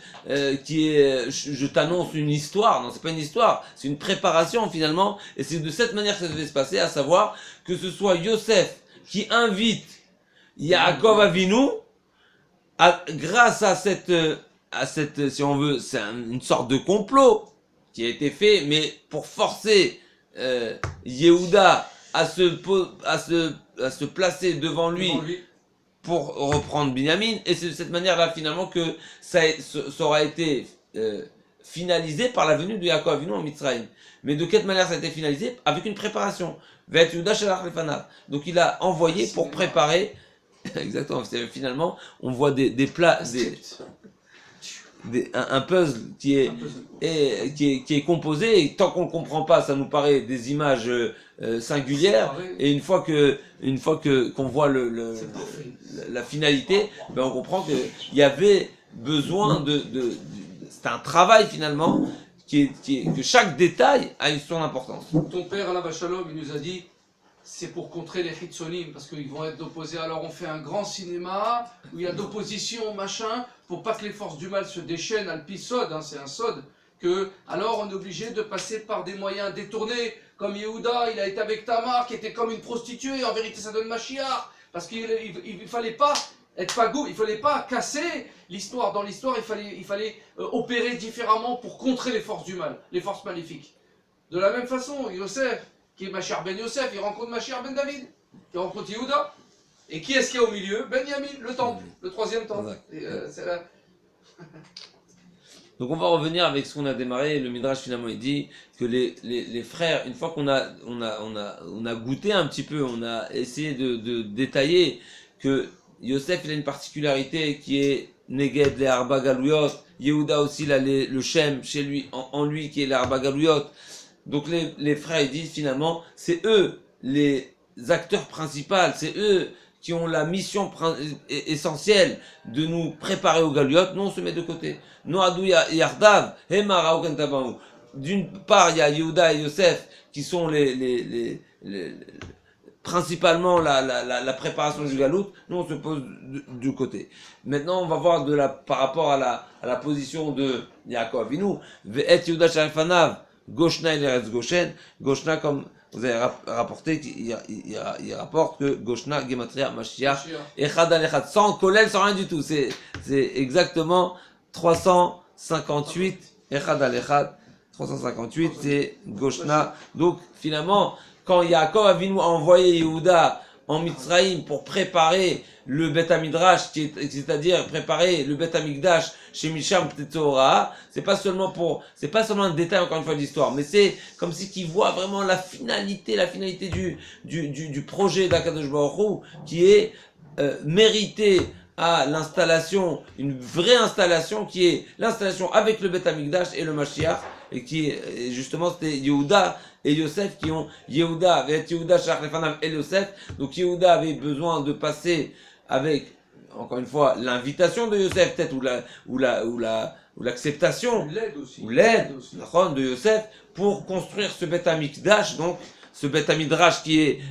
qui est je t'annonce une histoire, non, c'est pas une histoire, c'est une préparation finalement, et c'est de cette manière que ça devait se passer, à savoir que ce soit Yosef qui invite Yaakov Avinu grâce à cette si on veut, c'est une sorte de complot qui a été fait, mais pour forcer Yehuda à se placer devant lui pour reprendre Binyamin, et c'est de cette manière-là finalement que ça aura été finalisé par la venue de Yaakov Avinu en Mitzrayim. Mais de quelle manière ça a été finalisé? Avec une préparation. Ve'et Yehuda shelach lefanav. Donc il a envoyé pour préparer. Exactement. Finalement, on voit des plats, un puzzle qui est composé, et tant qu'on ne comprend pas, ça nous paraît des images singulières, et une fois qu'on voit la finalité, ben on comprend qu'il y avait besoin c'est un travail finalement que chaque détail a son importance. Ton père, Alav Shalom, il nous a dit, c'est pour contrer les Hitsonim, parce qu'ils vont être opposés. Alors on fait un grand cinéma, où il y a d'opposition, machin, pour pas que les forces du mal se déchaînent, Alpi-Sod, hein, c'est un Sod, alors on est obligé de passer par des moyens détournés, comme Yehuda, il a été avec Tamar, qui était comme une prostituée, en vérité ça donne Mashiach, parce qu'il fallait pas être pagou, il fallait pas casser l'histoire. Dans l'histoire, il fallait opérer différemment pour contrer les forces du mal, les forces maléfiques. De la même façon, Yosef, qui est Mashiach ben Yosef, il rencontre Mashiach ben David, il rencontre Yehuda. Et qui est-ce qu'il y a au milieu? Benyamin, le temple, le troisième temple. C'est là. Donc on va revenir avec ce qu'on a démarré. Le Midrash finalement il dit que les frères, une fois qu'on a goûté un petit peu, on a essayé de détailler que Yosef il a une particularité qui est Neged les Arba Galouyot. Yehuda aussi il a le Shem chez lui, en lui qui est les Arba Galouyot. Donc les frères ils disent finalement c'est eux les acteurs principaux, c'est eux qui ont la mission essentielle de nous préparer au Galouyot. Nous on se met de côté. Yardav, d'une part il y a Yehuda et Yosef qui sont principalement la préparation du Galout. Nous on se pose du côté. Maintenant on va voir par rapport à la position de Yaakov Avinu. Ve'et Yehuda shalfanav Goshna et l'Eretz Goshen. Goshna, comme vous avez rapporté, il rapporte que Goshna, Gematria, Mashiach, Echad al Echad, sans kolel, sans rien du tout. C'est exactement 358, Echad al Echad, 358, c'est Goshna. Donc, finalement, quand Yaakov Avinu a envoyé Yehuda en Mitzrayim pour préparer le Bet Hamidrash, c'est-à-dire préparer le Bet Hamikdash chez Misham Tetzora, c'est pas seulement un détail encore une fois de l'histoire, mais c'est comme si qu'il voit vraiment la finalité du projet d'Akadosh Baruch Hu, qui est mérité à l'installation, une vraie installation qui est l'installation avec le Bet Hamikdash et le Mashiach, et qui est justement c'était Yehuda et Yosef qui ont Yehuda Shach Lefanav et Yosef. Donc Yehuda avait besoin de passer avec encore une fois l'invitation de Yosef peut-être ou l'acceptation ou l'aide de Yosef pour construire ce Bet Hamikdash, donc ce Bet Hamidrash qui est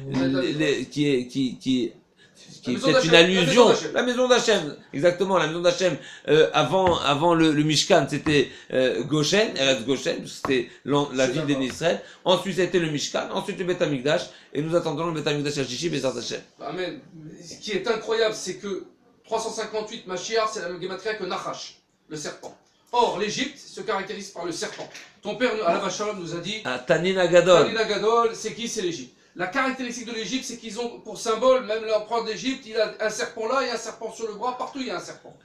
peut-être une allusion, la maison d'Hachem, exactement, la maison d'Hachem, avant le Mishkan, c'était Goshen, Eretz Goshen, c'était la ville des Israël, ensuite c'était le Mishkan, ensuite le Bet Hamikdash, et nous attendons le Bet Hamikdash Hashishi, Bezrat Hashem. Amen. Ce qui est incroyable, c'est que 358 Mashiach, c'est la même gématria que Nachash, le serpent. Or, l'Égypte se caractérise par le serpent. Ton père, Alav Shalom, nous a dit, Tanina Gadol. Tanina Gadol, c'est qui? C'est l'Égypte. La caractéristique de l'Égypte, c'est qu'ils ont pour symbole, même l'empereur d'Égypte, il a un serpent là et un serpent sur le bras, partout il y a un serpent.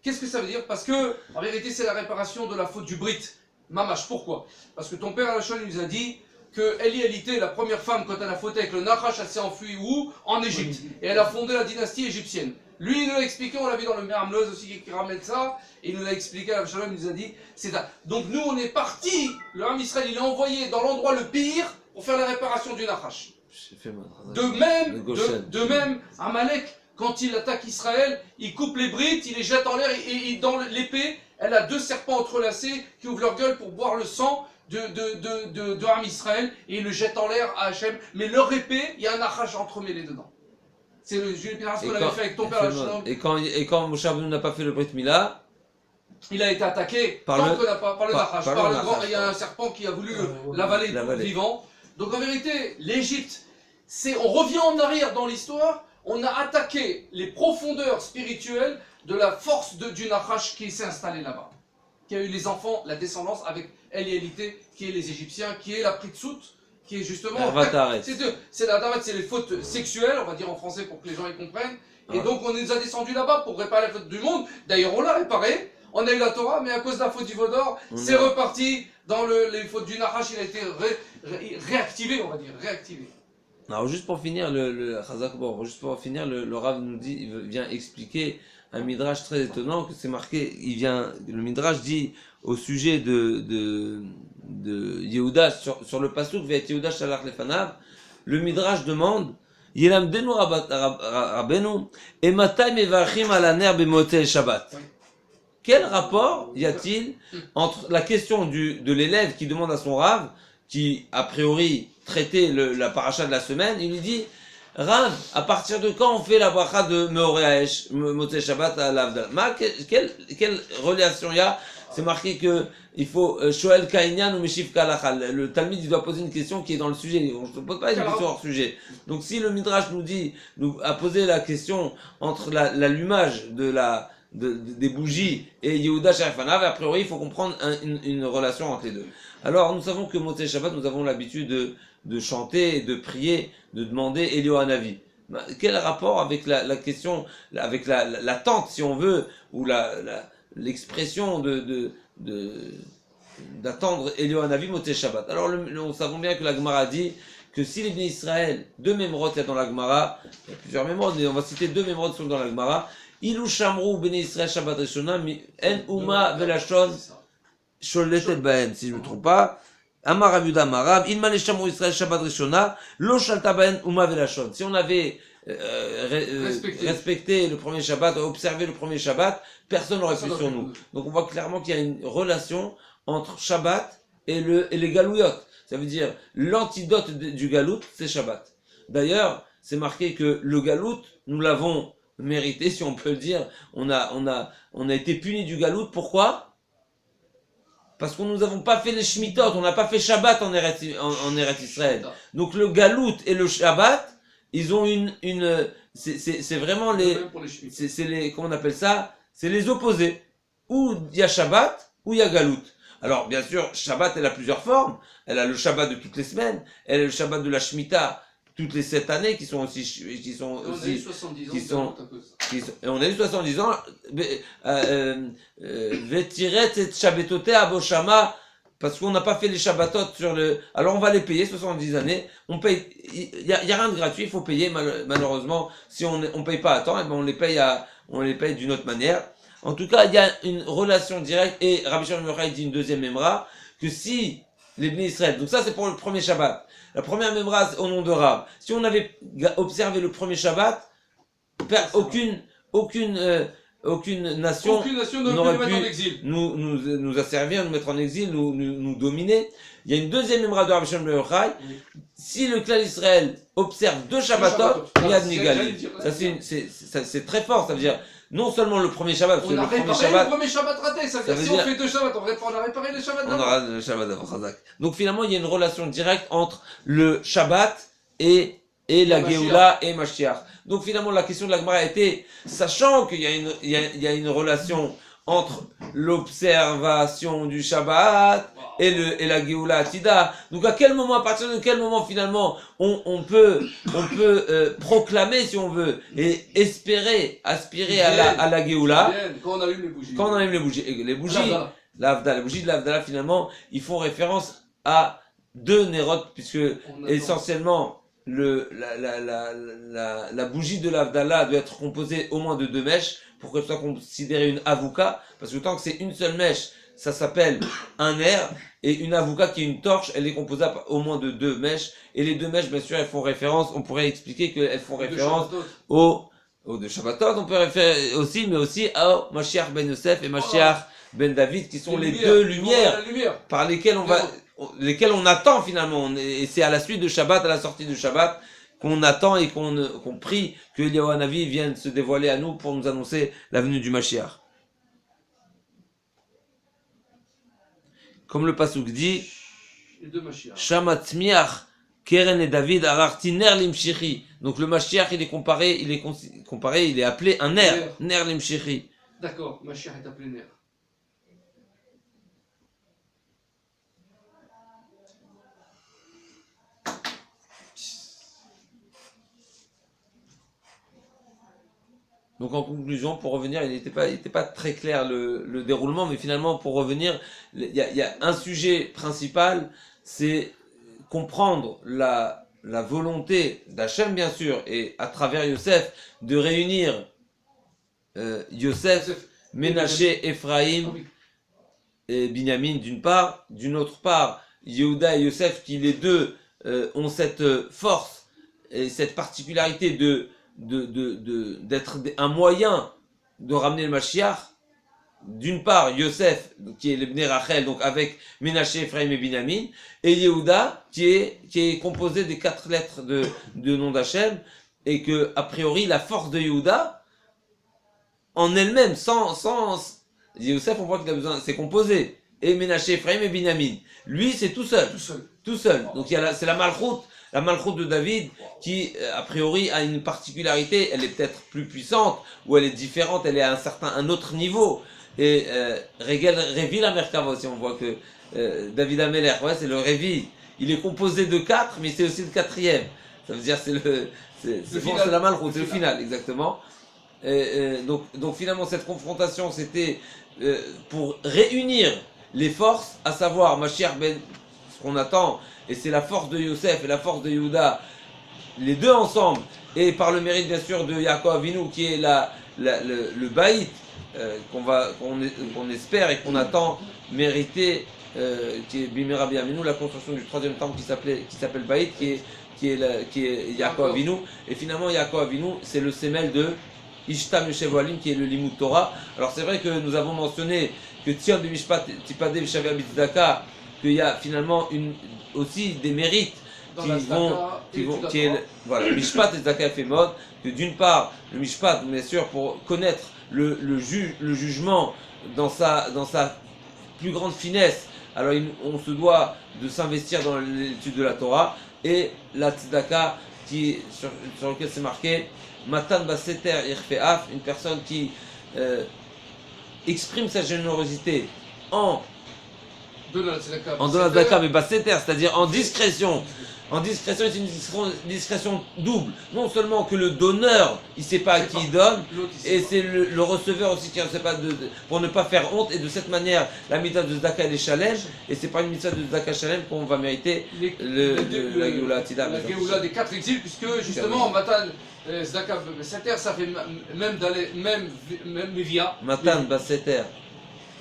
Qu'est-ce que ça veut dire? Parce que, en vérité, c'est la réparation de la faute du Brit. Mamash, pourquoi? Parce que ton père Alachon nous a dit que Eli Elité, la première femme, quand elle a fauté avec le Nachash, elle s'est enfuie où? En Égypte. Et elle a fondé la dynastie égyptienne. Lui, il nous l'a expliqué, on l'a vu dans le Merhamleuz aussi qui ramène ça, et il nous l'a expliqué, Alachon nous a dit, c'est ça. Donc nous, on est parti, le Ham Israël, il est envoyé dans l'endroit le pire pour faire la réparation du Nachash. De même, Amalek, quand il attaque Israël, il coupe les brides, il les jette en l'air et dans l'épée, elle a deux serpents entrelacés qui ouvrent leur gueule pour boire le sang de Ham Israël et ils le jettent en l'air à Hachem. Mais leur épée, il y a un Nachash entremêlé dedans. C'est le Jules Piras qu'on avait fait avec ton père Hachem. Et quand Moshe Rabbeinu n'a pas fait le Brit Mila, il a été attaqué par le Nachash. Il y a un serpent qui a voulu l'avaler vivant. Donc en vérité, l'Égypte, on revient en arrière dans l'histoire, on a attaqué les profondeurs spirituelles de la force du Nachash qui s'est installé là-bas. Qui a eu les enfants, la descendance avec Eli Elité, qui est les Égyptiens, qui est la Pritsout, qui est justement... c'est les fautes sexuelles, on va dire en français pour que les gens y comprennent. Et donc on nous a descendus là-bas pour réparer la faute du monde. D'ailleurs on l'a réparé, on a eu la Torah, mais à cause de la faute du Vaudor, c'est reparti dans les fautes du Nachash, il a été réactivé, on va dire, réactivé. Alors juste pour finir, le Rav nous dit, il vient expliquer un midrash très étonnant, que c'est marqué, le midrash dit au sujet de Yehuda, sur le pasuk, Ve'et Yehuda shalach lefanav, le midrash demande, Yelamdenu Rabbenu, et matai mevarchim ala ner b'motzei Shabbat. Quel rapport y a-t-il entre la question de l'élève qui demande à son Rav, qui a priori traitait la paracha de la semaine, il lui dit, Rav, à partir de quand on fait la bracha de Meoreh Haesh, Motzei Shabbat à l'Avdal? Quelle relation il y a? C'est marqué que il faut Shoel Kainyan ou Meshiv Kalachal. Le Talmud il doit poser une question qui est dans le sujet. On ne pose pas une question hors sujet. Donc si le Midrash a posé la question entre l'allumage des bougies et Yehuda Sharifanav, a priori il faut comprendre une relation entre les deux. Alors nous savons que Motzei Shabbat, nous avons l'habitude de chanter, de prier, de demander Elio Hanavi. Quel rapport avec la question, avec l'attente si on veut, ou l'expression d'attendre Elio Hanavi Motzei Shabbat? Alors nous savons bien que la Gemara dit que si les Bnei Israël, deux Memrod il y a dans la Gemara, il y a plusieurs Memrod, mais on va citer deux Memrod qui sont dans la Gemara, Ilou Shamrou Bnei Israël Shabbat Rishona, En Uma Velashon Sholetet Baen, si je ne me trompe pas. Amar Rav Yuda Amar Rav, Ilma Shamrou Israël Shabbat Rishona, Lo Shalta Baen Uma Velashon. Si on avait respecté le premier Shabbat, observé le premier Shabbat, personne n'aurait pu sur nous. Donc on voit clairement qu'il y a une relation entre Shabbat et les Galouyot. Ça veut dire l'antidote du Galout, c'est Shabbat. D'ailleurs, c'est marqué que le Galout, nous l'avons mérité, si on peut le dire. On a été puni du Galout. Pourquoi? Parce que nous n'avons pas fait les Shmitot, on n'a pas fait Shabbat en Eretz Israël. Donc le Galout et le Shabbat, ils ont c'est vraiment comment on appelle ça? C'est les opposés. Ou il y a Shabbat, ou il y a Galout. Alors, bien sûr, Shabbat, elle a plusieurs formes. Elle a le Shabbat de toutes les semaines. Elle a le Shabbat de la Shemitah toutes les 7 années qui sont aussi, Et on a eu 70 ans, Vetiret et Shabbatote Aboshama, parce qu'on n'a pas fait les Shabbatot sur le. Alors on va les payer 70 années. On paye. Il y a rien de gratuit. Il faut payer. Malheureusement, si on paye pas à temps, et ben on les paye d'une autre manière. En tout cas, il y a une relation directe. Et Rabbi Shimon Ben Yochai dit une deuxième memra que si les Bnei Israël. Donc ça c'est pour le premier Shabbat. La première memra c'est au nom de Rab. Si on avait observé le premier Shabbat, aucune nation n'aurait pu nous asservir, nous mettre en exil, nous dominer. Il y a une deuxième memra de Rabbi Shimon Ben Yochai. Si le clan d'Israël observe 2 Shabbatot, Miyad Nigali. Ça c'est très fort, ça veut dire non seulement le premier Shabbat, parce que le premier Shabbat raté, ça veut dire si on fait 2 Shabbats, on a réparé les Shabbats d'avant. On aura le Shabbat d'avant, Chazak. Donc finalement, il y a une relation directe entre le Shabbat et la Géoula et Mashiach. Donc finalement, la question de la Gemara était, sachant qu'il y a une relation entre l'observation du Shabbat et la Géoula Atida. Donc à partir de quel moment finalement on peut proclamer, si on veut, et aspirer à la Géoula. Quand on allume les bougies. Quand on allume les bougies. Et les bougies de l'Avdala, finalement, ils font référence à 2 nérotes, puisque essentiellement, la bougie de l'Avdala doit être composée au moins de 2 mèches pour qu'elle soit considérée une avouka, parce que tant que c'est une seule mèche, ça s'appelle un nerf, et une avouka qui est une torche, elle est composée au moins de 2 mèches, et les 2 mèches, bien sûr, elles font référence, on pourrait expliquer qu'elles font référence aux de Shabbatot, on peut référer aussi, mais aussi à Mashiach ben Yosef et Mashiach ben David, qui sont les 2 lumières par lesquelles on attend finalement, et c'est à la suite de Shabbat, à la sortie de Shabbat, qu'on attend et qu'on prie que Eliyahu Hanavi vienne se dévoiler à nous pour nous annoncer la venue du Mashiach. Comme le pasuk dit, Shamatzmiach Keren et David Ararti Ner Limshiri. Donc le Mashiach il est appelé un Ner Limshiri. D'accord, Mashiach est appelé Ner. Donc en conclusion, pour revenir, il n'était pas très clair le déroulement, mais finalement pour revenir, il y a un sujet principal, c'est comprendre la volonté d'Hachem bien sûr, et à travers Yosef, de réunir Yosef, Ménaché, Ephraïm et Binyamin d'une part, d'une autre part, Yehuda et Yosef qui les deux ont cette force et cette particularité d'être un moyen de ramener le Mashiach. D'une part, Yosef, qui est le Bnei Rachel, donc avec Ménaché, Ephraïm et Binyamin, et Yehuda, qui est composé des 4 lettres de nom d'Hachem, et que, a priori, la force de Yehuda, en elle-même, sans Yosef, on voit qu'il a besoin, c'est composé, et Ménaché, Ephraïm et Binyamin. Lui, c'est tout seul. Donc c'est la malchoute de David qui, a priori, a une particularité, elle est peut-être plus puissante, ou elle est différente, elle est à un autre niveau. Et Révi la Merkava aussi, on voit que David Ameler, c'est le Révi, il est composé de 4, mais c'est aussi le 4e. Ça veut dire c'est la malchoute, c'est le final, exactement. Donc finalement cette confrontation c'était pour réunir les forces, à savoir Mashiach ben, ce qu'on attend, et c'est la force de Yosef et la force de Yehuda, les deux ensemble, et par le mérite bien sûr de Yaakov Avinu qui est le baït qu'on espère et qu'on attend mériter, qui est Bimera Biaminu, la construction du 3e temple qui s'appelle Baït, qui est Yaakov Avinu, et finalement Yaakov Avinu c'est le sémel de Ishtam Yeshevoalim qui est le Limud Torah. Alors c'est vrai que nous avons mentionné que Tzion Bimishpat Tipadeh V'Shaveh B'Tzedaka, qu'il y a finalement aussi des mérites qui est voilà, Mishpat et Tzedaka fait mode, que d'une part le Mishpat bien sûr pour connaître le jugement dans sa plus grande finesse, alors on se doit de s'investir dans l'étude de la Torah, et la Tzedaka sur lequel c'est marqué Matan Baseter Irfeaf, une personne qui exprime sa générosité en donne la tzedaka. En donnant la tzedaka, mais basséter, c'est-à-dire en discrétion. En discrétion, c'est une discrétion double. Non seulement que le donneur, il ne sait pas à qui il donne, et c'est le receveur aussi qui ne sait pas, pour ne pas faire honte. Et de cette manière, la mitzvah de tzedaka, elle est shalem. Et c'est pas une mitzvah de tzedaka shalem qu'on va mériter la Géoula Atida. La Géoula des 4 exils, puisque justement, Matan, tzedaka, Seter, ça fait même Mevia. Matan, basséter.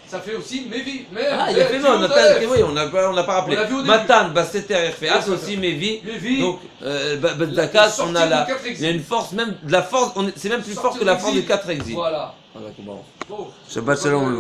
Ça fait aussi Mevi. Ah, il y a fait non, oui, on n'a pas rappelé. Matan, Basseter, Irfeat, c'est aussi Mevi. Donc, Tzedaka, on a là. Il y a une force, même de la force, c'est même plus fort que la force des 4 exils. Voilà. Shabbat Shalom, le